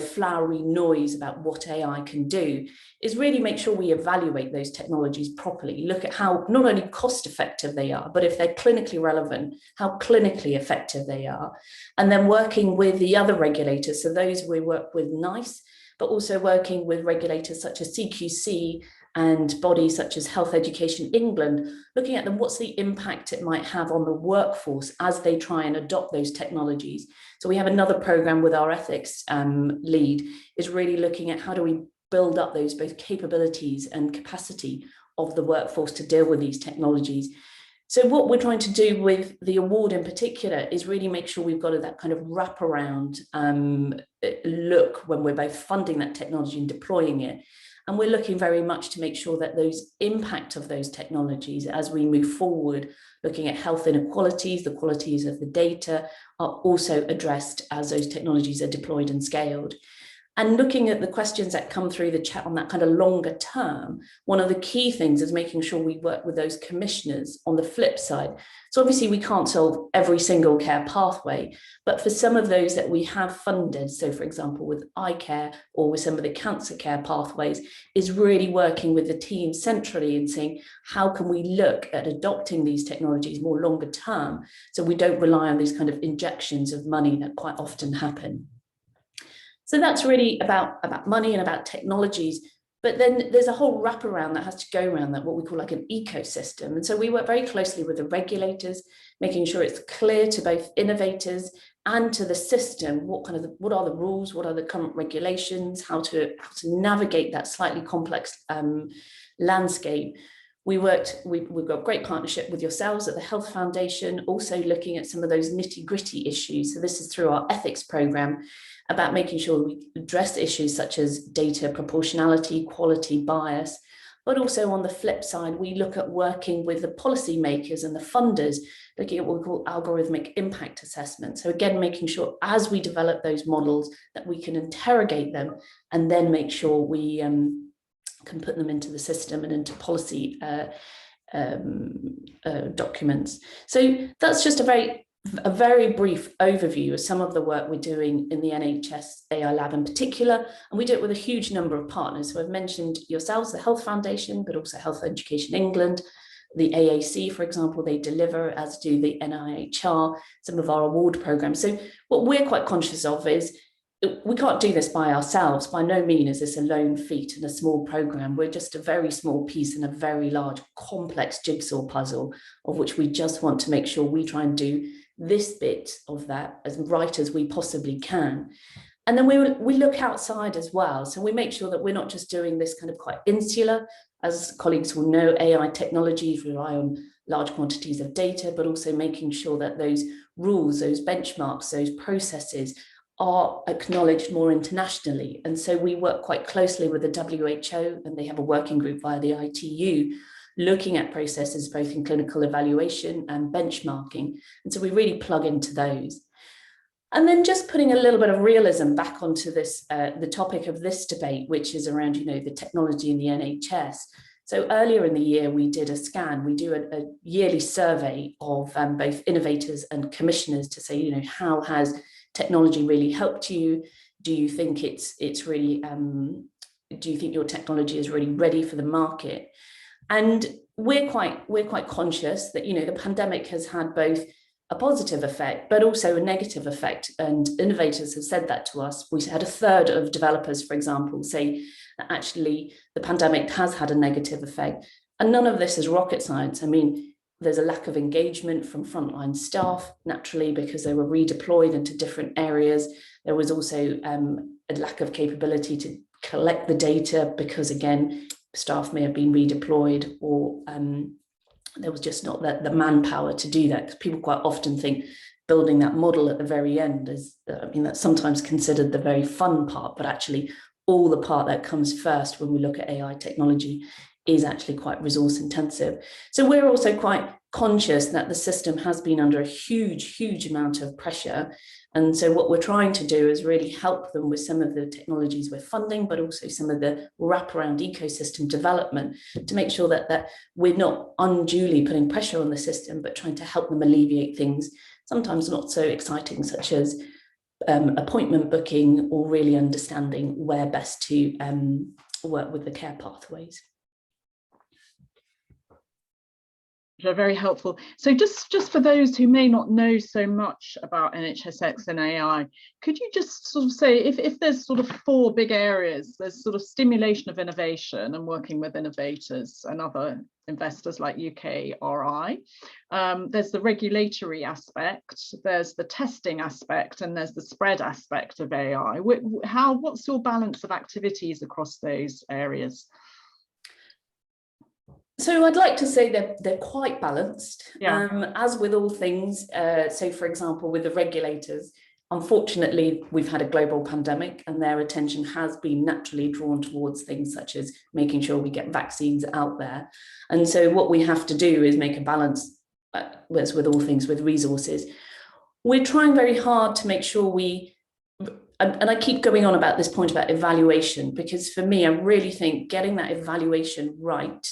E: flowery noise about what AI can do, is really make sure we evaluate those technologies properly, look at how not only cost effective they are, but if they're clinically relevant, how clinically effective they are. And then working with the other regulators, so those we work with NICE, but also working with regulators such as CQC and bodies such as Health Education England, looking at them, what's the impact it might have on the workforce as they try and adopt those technologies. So we have another program with our ethics lead, is really looking at how do we build up those both capabilities and capacity of the workforce to deal with these technologies. So what we're trying to do with the award in particular is really make sure we've got that kind of wraparound look when we're both funding that technology and deploying it. And we're looking very much to make sure that those impact of those technologies as we move forward, looking at health inequalities, the qualities of the data are also addressed as those technologies are deployed and scaled. And looking at the questions that come through the chat on that kind of longer term, one of the key things is making sure we work with those commissioners on the flip side. So obviously we can't solve every single care pathway, but for some of those that we have funded, so for example, with eye care or with some of the cancer care pathways, is really working with the team centrally and saying, how can we look at adopting these technologies more longer term so we don't rely on these kind of injections of money that quite often happen. So that's really about money and about technologies, but then there's a whole wraparound that has to go around that, what we call like an ecosystem. And so we work very closely with the regulators, making sure it's clear to both innovators and to the system, what are the rules, what are the current regulations, how to navigate that slightly complex landscape. We've got great partnership with yourselves at the Health Foundation, also looking at some of those nitty-gritty issues. So this is through our ethics program, about making sure we address issues such as data proportionality, quality, bias, but also on the flip side, we look at working with the policymakers and the funders, looking at what we call algorithmic impact assessment. So again, making sure as we develop those models that we can interrogate them and then make sure we can put them into the system and into policy documents. So that's just a very brief overview of some of the work we're doing in the NHS AI Lab in particular, and we do it with a huge number of partners. So I've mentioned yourselves, the Health Foundation, but also Health Education England, the AAC, for example, they deliver, as do the NIHR, some of our award programs. So what we're quite conscious of is we can't do this by ourselves. By no means is this a lone feat in a small program. We're just a very small piece in a very large, complex jigsaw puzzle, of which we just want to make sure we try and do this bit of that as right as we possibly can. And then we look outside as well. So we make sure that we're not just doing this kind of quite insular. As colleagues will know, AI technologies rely on large quantities of data, but also making sure that those rules, those benchmarks, those processes are acknowledged more internationally. And so we work quite closely with the WHO, and they have a working group via the ITU looking at processes both in clinical evaluation and benchmarking. And so we really plug into those. And then just putting a little bit of realism back onto this, the topic of this debate, which is around, the technology in the NHS. So earlier in the year, we did a scan. We do a yearly survey of both innovators and commissioners to say, how has technology really helped you? Do you think it's really, do you think your technology is really ready for the market? And we're quite conscious that, the pandemic has had both a positive effect, but also a negative effect. And innovators have said that to us. We had a third of developers, for example, say that actually the pandemic has had a negative effect. And none of this is rocket science. I mean, there's a lack of engagement from frontline staff, naturally, because they were redeployed into different areas. There was also a lack of capability to collect the data because, again, staff may have been redeployed, or there was just not the manpower to do that, because people quite often think building that model at the very end is, that's sometimes considered the very fun part, but actually all the part that comes first when we look at AI technology is actually quite resource intensive. So we're also quite conscious that the system has been under a huge amount of pressure. And so what we're trying to do is really help them with some of the technologies we're funding, but also some of the wraparound ecosystem development to make sure that we're not unduly putting pressure on the system, but trying to help them alleviate things, sometimes not so exciting, such as appointment booking, or really understanding where best to work with the care pathways.
A: Very helpful. So just for those who may not know so much about NHSX and AI, could you just sort of say, if there's sort of 4 big areas, there's sort of stimulation of innovation and working with innovators and other investors like UKRI, there's the regulatory aspect, there's the testing aspect, and there's the spread aspect of AI. What's your balance of activities across those areas?
E: So I'd like to say that they're quite balanced,
A: yeah.
E: As with all things. So, for example, with the regulators, unfortunately, we've had a global pandemic, and their attention has been naturally drawn towards things such as making sure we get vaccines out there. And so what we have to do is make a balance, as with all things with resources. We're trying very hard to make sure and I keep going on about this point about evaluation, because for me, I really think getting that evaluation right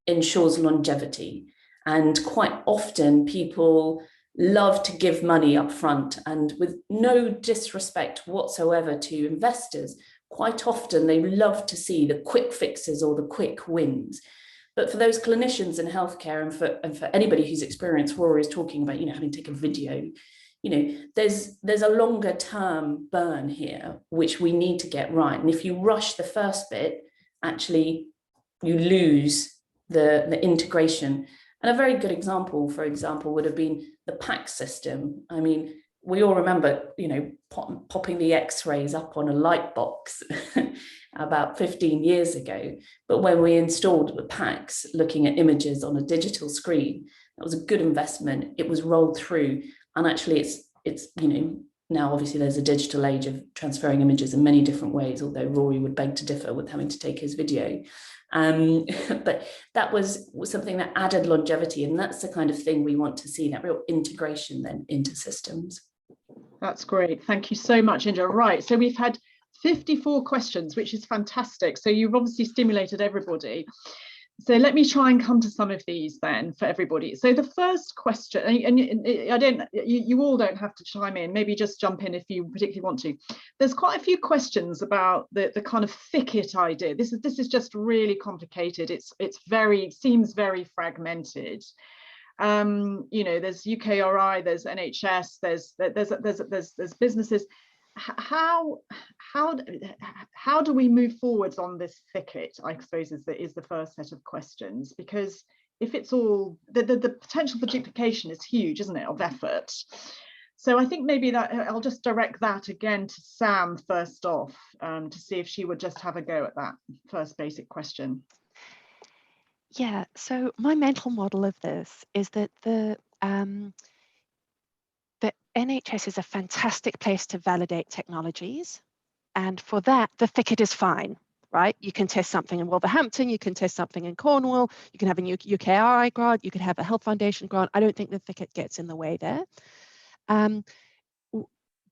E: ensures longevity. And quite often people love to give money up front, and with no disrespect whatsoever to investors, quite often they love to see the quick fixes or the quick wins. But for those clinicians in healthcare, and for anybody who's experienced, Rory is talking about, having to take a video, there's a longer term burn here, which we need to get right. And if you rush the first bit, actually you lose the integration. And a very good example, for example, would have been the PACS system. I mean, we all remember, popping the X-rays up on a light box about 15 years ago. But when we installed the PACS, looking at images on a digital screen, that was a good investment. It was rolled through, and actually it's now obviously there's a digital age of transferring images in many different ways, although Rory would beg to differ with having to take his video. But that was something that added longevity, and that's the kind of thing we want to see, that real integration then into systems.
A: That's great. Thank you so much, Indra. Right, so we've had 54 questions, which is fantastic. So you've obviously stimulated everybody. So let me try and come to some of these then for everybody. So the first question, and you all don't have to chime in, maybe just jump in if you particularly want to. There's quite a few questions about the kind of thicket idea. This is just really complicated. It seems very fragmented. There's UKRI, there's NHS, there's businesses. How do we move forwards on this thicket, I suppose, is the first set of questions, because if it's all the potential for duplication is huge, isn't it, of effort. So I think maybe that I'll just direct that again to Sam first off, to see if she would just have a go at that first basic question.
D: Yeah, so my mental model of this is that the NHS is a fantastic place to validate technologies. And for that, the thicket is fine, right? You can test something in Wolverhampton, you can test something in Cornwall, you can have a new UKRI grant, you could have a Health Foundation grant. I don't think the thicket gets in the way there.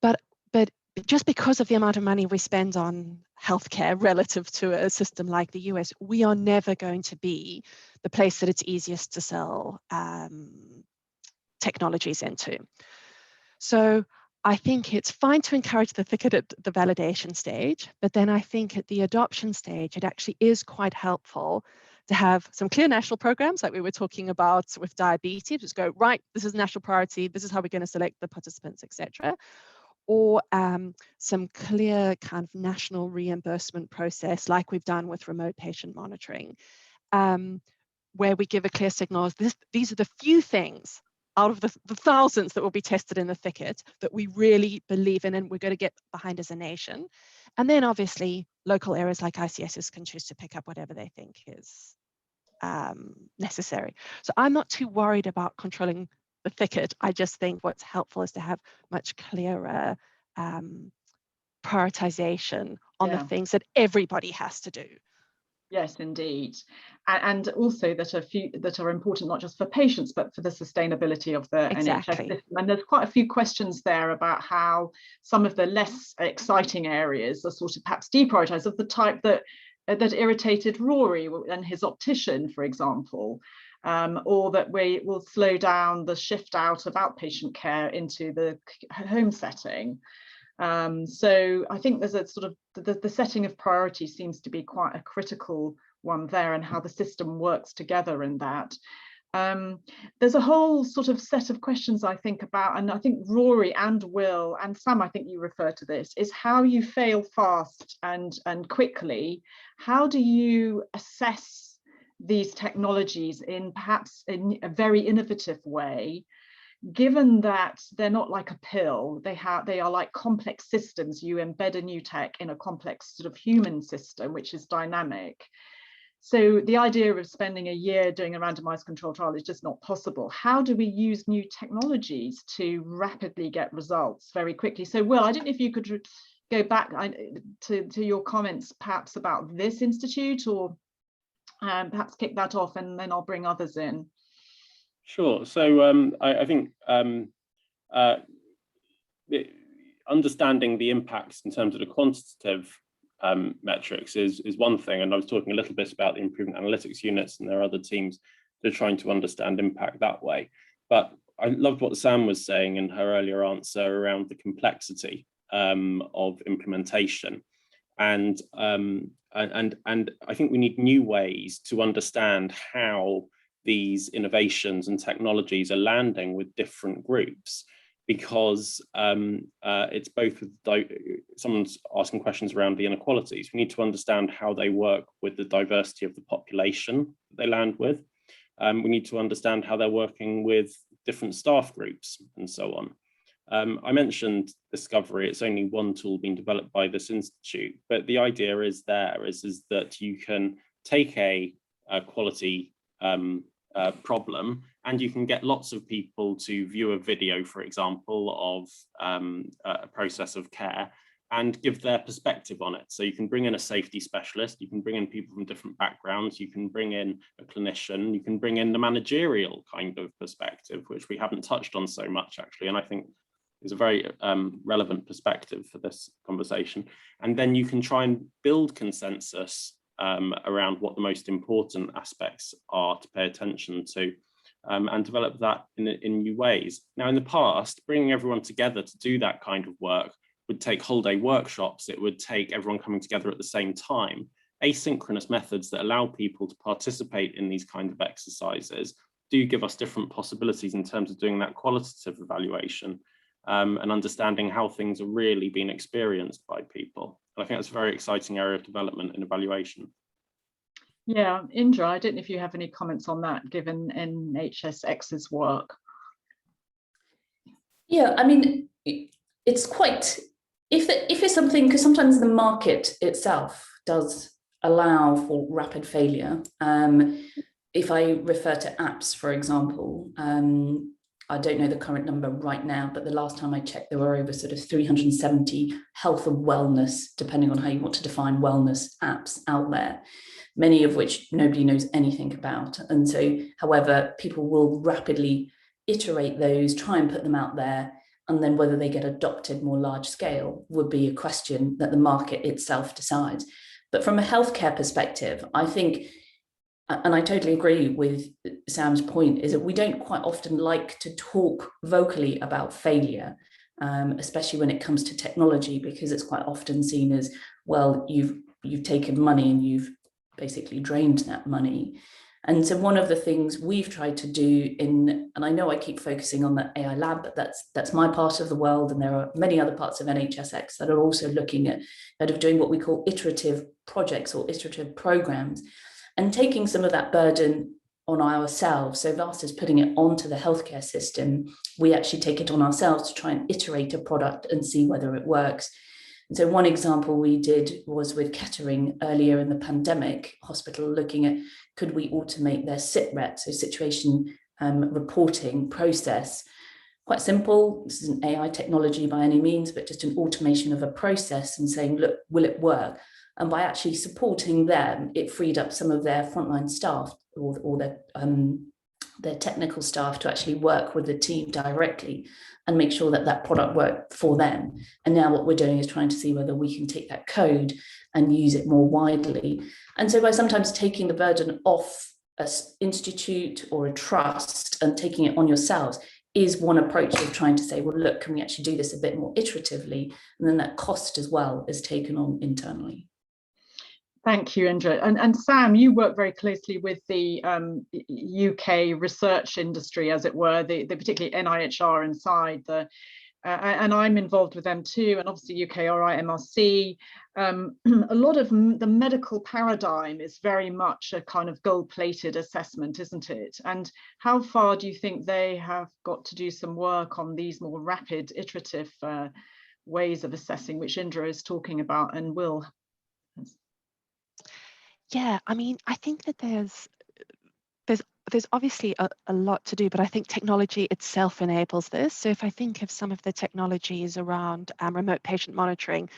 D: But just because of the amount of money we spend on healthcare relative to a system like the US, we are never going to be the place that it's easiest to sell technologies into. So I think it's fine to encourage the thicket at the validation stage, but then I think at the adoption stage, it actually is quite helpful to have some clear national programs like we were talking about with diabetes, just go, right, this is national priority, this is how we're going to select the participants, etc. Or some clear kind of national reimbursement process like we've done with remote patient monitoring, where we give a clear signal of these are the few things out of the thousands that will be tested in the thicket that we really believe in and we're going to get behind as a nation. And then obviously local areas like ICSs can choose to pick up whatever they think is necessary. So I'm not too worried about controlling the thicket. I just think what's helpful is to have much clearer prioritization on the things that everybody has to do.
A: Yes, indeed. And also that are important not just for patients, but for the sustainability of the NHS system. And there's quite a few questions there about how some of the less exciting areas are sort of perhaps deprioritized, of the type that irritated Rory and his optician, for example. Or that we will slow down the shift out of outpatient care into the home setting. So I think there's a sort of the setting of priority seems to be quite a critical one there, and how the system works together in that. There's a whole sort of set of questions I think about, and I think Rory and Will and Sam, I think you refer to this, is how you fail fast and quickly. How do you assess these technologies in perhaps in a very innovative way, given that they're not like a pill, they are like complex systems. You embed a new tech in a complex sort of human system which is dynamic. So the idea of spending a year doing a randomized controlled trial is just not possible. How do we use new technologies to rapidly get results very quickly? So Will, I don't know if you could go back to your comments perhaps about this institute, or perhaps kick that off and then I'll bring others in.
B: Sure. So I think understanding the impacts in terms of the quantitative metrics is one thing. And I was talking a little bit about the improvement analytics units, and there are other teams that are trying to understand impact that way. But I loved what Sam was saying in her earlier answer around the complexity of implementation. And I think we need new ways to understand how these innovations and technologies are landing with different groups, because it's both with someone's asking questions around the inequalities. We need to understand how they work with the diversity of the population they land with. We need to understand how they're working with different staff groups and so on. I mentioned discovery. It's only one tool being developed by this institute, but the idea is that you can take a quality problem, and you can get lots of people to view a video, for example, of a process of care and give their perspective on it. So you can bring in a safety specialist, you can bring in people from different backgrounds, you can bring in a clinician, you can bring in the managerial kind of perspective, which we haven't touched on so much actually, and I think is a very relevant perspective for this conversation. And then you can try and build consensus around what the most important aspects are to pay attention to, and develop that in new ways. Now, in the past, bringing everyone together to do that kind of work would take whole day workshops. It would take everyone coming together at the same time. Asynchronous methods that allow people to participate in these kinds of exercises do give us different possibilities in terms of doing that qualitative evaluation and understanding how things are really being experienced by people. And I think that's a very exciting area of development and evaluation.
A: Yeah, Indra, I don't know if you have any comments on that, given NHSX's work.
E: Yeah, I mean, it's quite, if it's something, because sometimes the market itself does allow for rapid failure. If I refer to apps, for example, I don't know the current number right now, but the last time I checked, there were over sort of 370 health and wellness, depending on how you want to define wellness, apps out there, many of which nobody knows anything about. And so, however, people will rapidly iterate those, try and put them out there, and then whether they get adopted more large scale would be a question that the market itself decides. But from a healthcare perspective, I think, and I totally agree with Sam's point, is that we don't quite often like to talk vocally about failure, especially when it comes to technology, because it's quite often seen as, well, you've taken money and you've basically drained that money. And so one of the things we've tried to do and I know I keep focusing on the AI lab, but that's my part of the world, and there are many other parts of NHSX that are also looking at doing what we call iterative projects or iterative programs, and taking some of that burden on ourselves. So versus putting it onto the healthcare system, we actually take it on ourselves to try and iterate a product and see whether it works. And so one example we did was with Kettering earlier in the pandemic, hospital looking at, could we automate their SITREP, so situation reporting process. Quite simple, this is an AI technology by any means, but just an automation of a process and saying, look, will it work? And by actually supporting them, it freed up some of their frontline staff or their technical staff to actually work with the team directly and make sure that that product worked for them. And now what we're doing is trying to see whether we can take that code and use it more widely. And so by sometimes taking the burden off an institute or a trust and taking it on yourselves is one approach of trying to say, well, look, can we actually do this a bit more iteratively? And then that cost as well is taken on internally.
A: Thank you, Indra. And Sam, you work very closely with the UK research industry, as it were, the particularly NIHR inside the, and I'm involved with them too, and obviously UKRI, MRC. A lot of the medical paradigm is very much a kind of gold-plated assessment, isn't it? And how far do you think they have got to do some work on these more rapid, iterative ways of assessing, which Indra is talking about and will?
D: Yeah, I mean, I think that there's obviously a lot to do, but I think technology itself enables this. So if I think of some of the technologies around remote patient monitoring,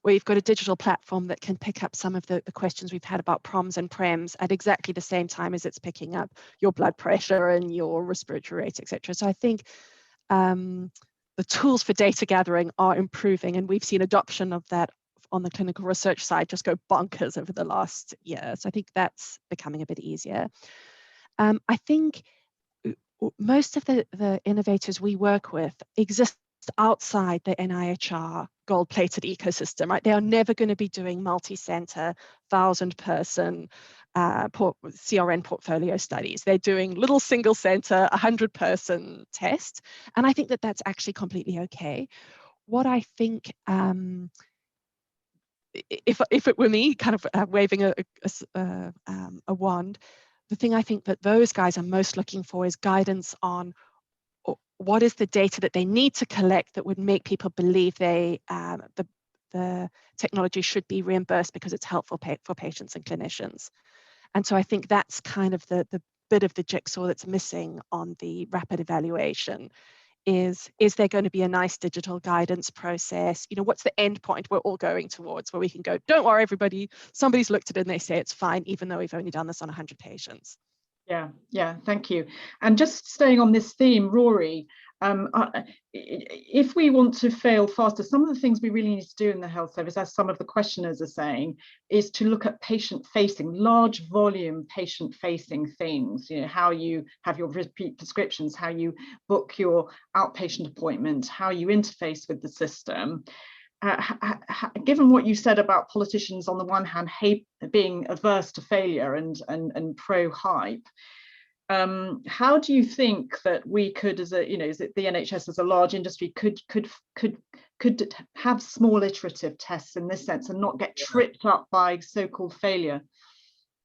D: where you've got a digital platform that can pick up some of the questions we've had about PROMs and PREMs at exactly the same time as it's picking up your blood pressure and your respiratory rate, etc. So I think the tools for data gathering are improving, and we've seen adoption of that on the clinical research side just go bonkers over the last year. So I think that's becoming a bit easier. I think most of the innovators we work with exist outside the NIHR gold-plated ecosystem, right? They are never going to be doing multi-center, 1,000-person CRN portfolio studies. They're doing little single-center, 100-person tests, and I think that that's actually completely okay. What I think, if it were me, kind of waving a wand, the thing I think that those guys are most looking for is guidance on what is the data that they need to collect that would make people believe the technology should be reimbursed because it's helpful for patients and clinicians. And so I think that's kind of the bit of the jigsaw that's missing on the rapid evaluation. Is there going to be a nice digital guidance process? You know, what's the end point we're all going towards where we can go, don't worry, everybody, somebody's looked at it and they say it's fine, even though we've only done this on 100 patients.
A: Yeah, thank you. And just staying on this theme, Rory, if we want to fail faster, some of the things we really need to do in the health service, as some of the questioners are saying, is to look at patient-facing, large volume patient-facing things, you know, how you have your repeat prescriptions, how you book your outpatient appointment, how you interface with the system. Given what you said about politicians on the one hand being averse to failure and pro-hype, how do you think that we could, as a, you know, is it the NHS as a large industry could have small iterative tests in this sense and not get tripped up by so-called failure?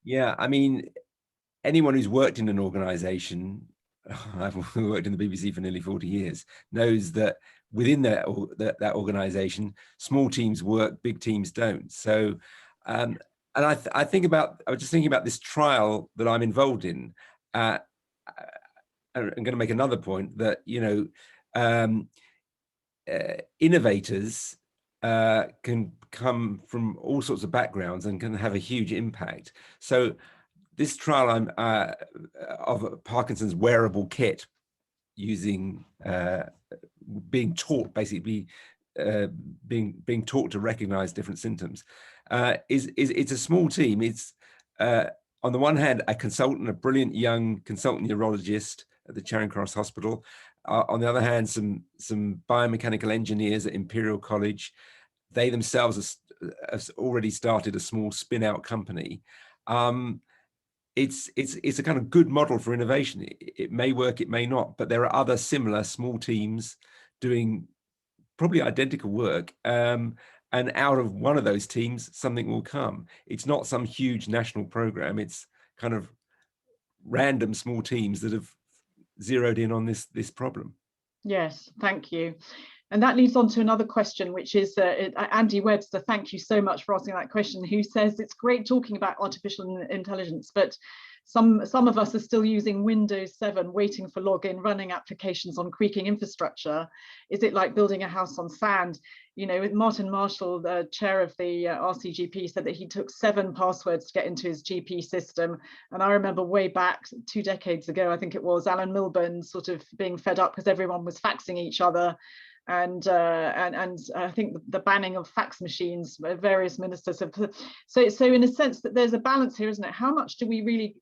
C: Yeah, I mean, anyone who's worked in an organization I've worked in the BBC for nearly 40 years, knows that within that organization, small teams work, big teams don't. So, and I was just thinking about this trial that I'm involved in. I'm going to make another point that, innovators can come from all sorts of backgrounds and can have a huge impact. So this trial of Parkinson's wearable kit, using being taught, basically being taught to recognize different symptoms, it's a small team. It's on the one hand a consultant, a brilliant young consultant neurologist at the Charing Cross Hospital. On the other hand, some biomechanical engineers at Imperial College. They themselves have already started a small spin-out company. It's a kind of good model for innovation. It may work, it may not, but there are other similar small teams doing probably identical work. And out of one of those teams, something will come. It's not some huge national program. It's kind of random small teams that have zeroed in on this problem.
A: Yes, thank you. And that leads on to another question, which is Andy Webster, thank you so much for asking that question, who says it's great talking about artificial intelligence, but some of us are still using Windows 7, waiting for login, running applications on creaking infrastructure. Is it like building a house on sand? Martin Marshall, the chair of the RCGP, said that he took 7 passwords to get into his GP system. And I remember way back 2 decades ago, I think it was, Alan Milburn sort of being fed up because everyone was faxing each other. And I think the banning of fax machines, various ministers have. So in a sense that there's a balance here, isn't it? How much do we really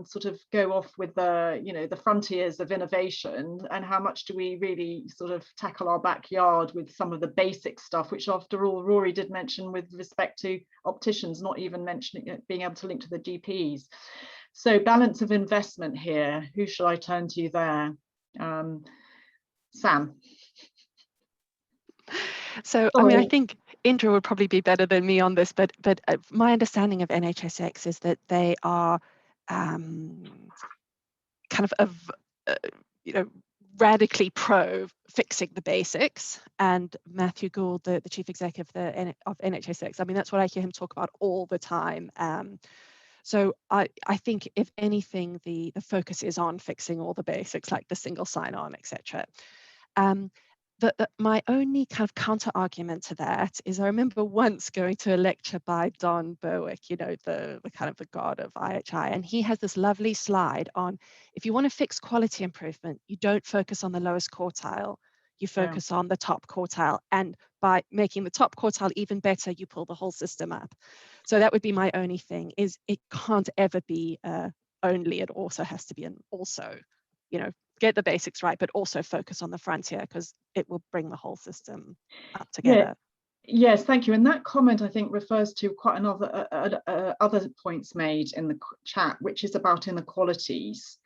A: sort of go off with the frontiers of innovation, and how much do we really sort of tackle our backyard with some of the basic stuff, which after all Rory did mention with respect to opticians, not even mentioning it, being able to link to the GPs. So balance of investment here. Who shall I turn to there? Sam.
D: So, I mean, I think Indra would probably be better than me on this, but my understanding of NHSX is that they are kind of radically pro fixing the basics. And Matthew Gould, the chief executive of NHSX, I mean, that's what I hear him talk about all the time. So I think if anything, the focus is on fixing all the basics, like the single sign-on, etc. My only kind of counter argument to that is I remember once going to a lecture by Don Berwick, the kind of the god of IHI, and he has this lovely slide on if you want to fix quality improvement, you don't focus on the lowest quartile, you focus on the top quartile, and by making the top quartile even better, you pull the whole system up. So that would be my only thing, is it can't ever be only, it also has to be an also, get the basics right, but also focus on the frontier, because it will bring the whole system up together.
A: Yeah. Yes, thank you. And that comment, I think, refers to quite another other points made in the chat, which is about inequalities.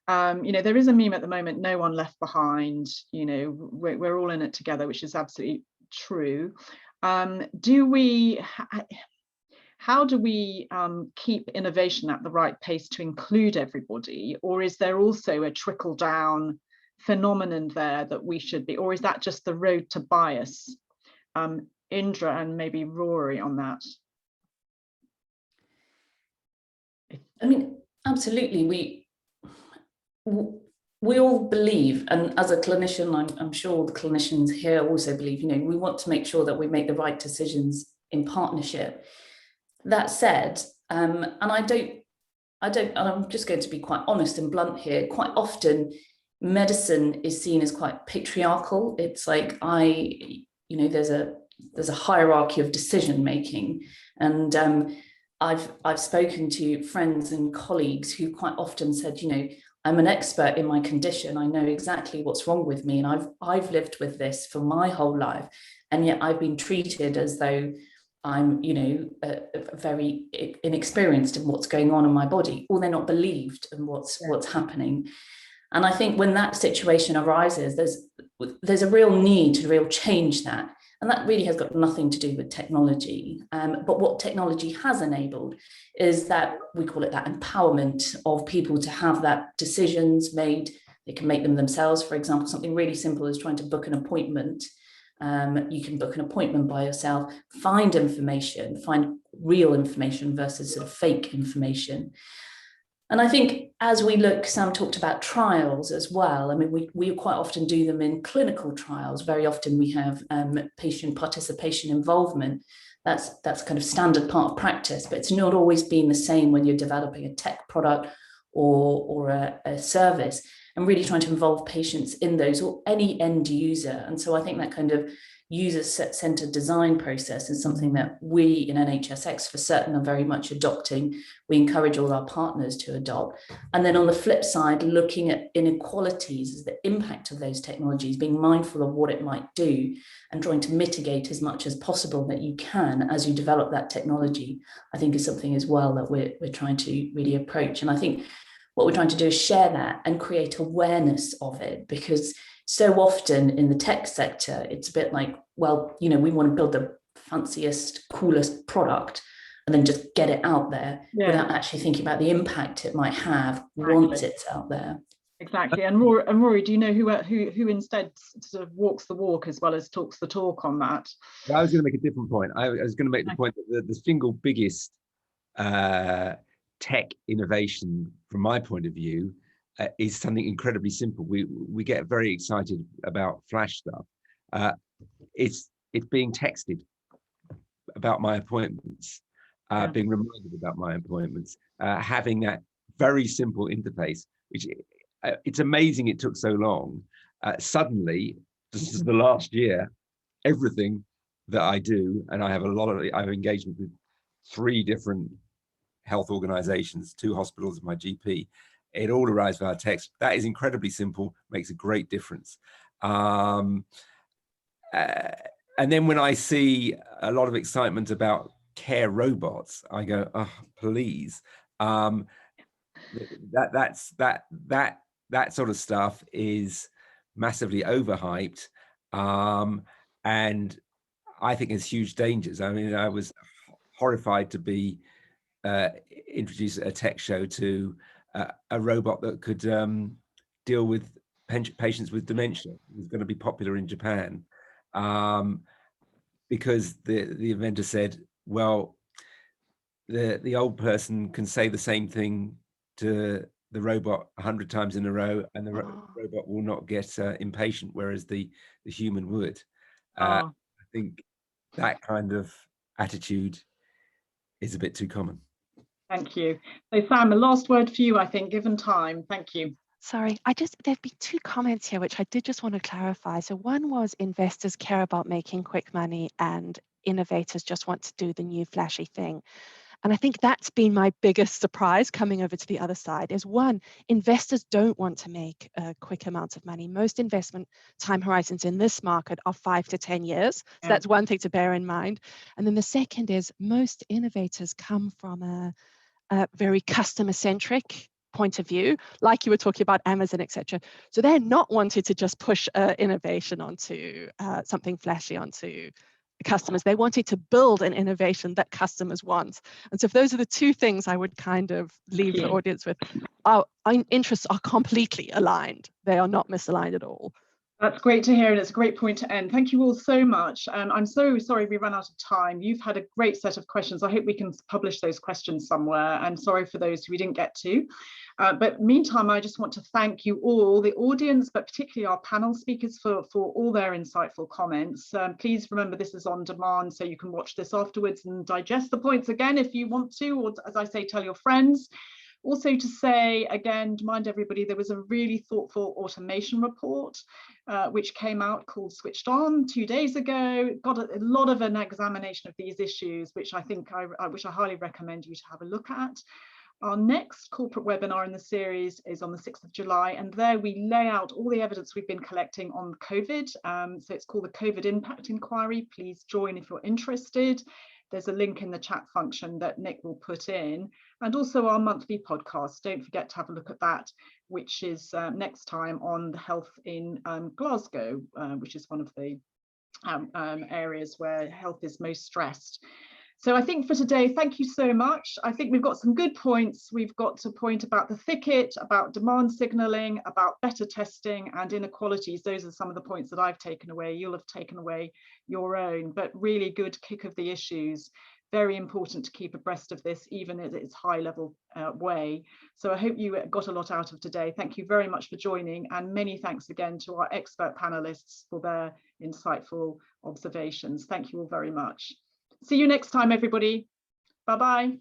A: There is a meme at the moment, no one left behind, we're all in it together, which is absolutely true. How do we keep innovation at the right pace to include everybody? Or is there also a trickle down phenomenon there that we should be, or is that just the road to bias? Indra and maybe Rory on that.
E: I mean, absolutely. We all believe, and as a clinician, I'm sure the clinicians here also believe, we want to make sure that we make the right decisions in partnership. That said, and I'm just going to be quite honest and blunt here, quite often medicine is seen as quite patriarchal. It's like there's a hierarchy of decision making, and I've spoken to friends and colleagues who quite often said, I'm an expert in my condition, I know exactly what's wrong with me, and I've lived with this for my whole life, and yet I've been treated as though I'm, very inexperienced in what's going on in my body, or they're not believed in what's happening. And I think when that situation arises, there's a real need to change that. And that really has got nothing to do with technology. But what technology has enabled is that, we call it that empowerment of people to have that decisions made They can make them themselves. For example, something really simple is trying to book an appointment. You can book an appointment by yourself, find information, find real information versus sort of fake information. And I think as we look, Sam talked about trials as well. I mean, we quite often do them in clinical trials. Very often we have patient participation involvement. That's kind of standard part of practice, but it's not always been the same when you're developing a tech product or a service, and really trying to involve patients in those, or any end user. And so I think that kind of user-centered design process is something that we in NHSX for certain are very much adopting. We encourage all our partners to adopt. And then on the flip side, looking at inequalities, the impact of those technologies, being mindful of what it might do and trying to mitigate as much as possible that you can as you develop that technology, I think is something as well that we're trying to really approach. And I think what we're trying to do is share that and create awareness of it, because so often in the tech sector, it's a bit like, well, you know, we want to build the fanciest, coolest product and then just get it out there without actually thinking about the impact it might have once it's out there.
A: Exactly. And Rory, do you know who instead sort of walks the walk as well as talks the talk on that?
C: Well, I was going to make a different point. I was going to make the point that the single biggest tech innovation, from my point of view, is something incredibly simple. We get very excited about flash stuff. It's being texted about my appointments, being reminded about my appointments, having that very simple interface, which it's amazing it took so long. Suddenly, this is the last year, everything that I do, and I have engagement with 3 different health organizations, 2 hospitals and my GP, it all arrives via text. That is incredibly simple, makes a great difference. And then when I see a lot of excitement about care robots, I go, oh, please. That sort of stuff is massively overhyped, and I think there's huge dangers. I mean, I was horrified to be introduced at a tech show to a robot that could deal with patients with dementia. It was going to be popular in Japan, because the inventor said, well, the old person can say the same thing to the robot 100 times in a row, and the robot will not get impatient, whereas the human would. I think that kind of attitude is a bit too common.
A: Thank you. So Sam, a last word for you, I think, given time. Thank you.
D: Sorry, there've been 2 comments here, which I did just want to clarify. So one was investors care about making quick money and innovators just want to do the new flashy thing. And I think that's been my biggest surprise coming over to the other side is, one, investors don't want to make quick amounts of money. Most investment time horizons in this market are 5 to 10 years. So that's one thing to bear in mind. And then the second is most innovators come from a very customer centric point of view, like you were talking about Amazon, etc. So they're not wanting to just push innovation onto something flashy onto customers. They wanted to build an innovation that customers want. And so if those are the 2 things I would kind of leave the audience with, our interests are completely aligned. They are not misaligned at all.
A: That's great to hear, and it's a great point to end. Thank you all so much. I'm so sorry we ran out of time. You've had a great set of questions. I hope we can publish those questions somewhere. I'm sorry for those who we didn't get to. But meantime, I just want to thank you all, the audience, but particularly our panel speakers for all their insightful comments. Please remember this is on demand, so you can watch this afterwards and digest the points again if you want to, or as I say, tell your friends. Also to say, again, remind everybody, there was a really thoughtful automation report which came out called Switched On 2 days ago. Got a lot of an examination of these issues, which I think which I highly recommend you to have a look at. Our next corporate webinar in the series is on the 6th of July, and there we lay out all the evidence we've been collecting on COVID. So it's called the COVID Impact Inquiry. Please join if you're interested. There's a link in the chat function that Nick will put in, and also our monthly podcast. Don't forget to have a look at that, which is next time on the health in Glasgow, which is one of the areas where health is most stressed. So I think for today, thank you so much. I think we've got some good points. We've got a point about the thicket, about demand signalling, about better testing and inequalities. Those are some of the points that I've taken away. You'll have taken away your own, but really good kick of the issues. Very important to keep abreast of this, even at its high level way. So I hope you got a lot out of today. Thank you very much for joining, and many thanks again to our expert panelists for their insightful observations. Thank you all very much. See you next time, everybody. Bye-bye.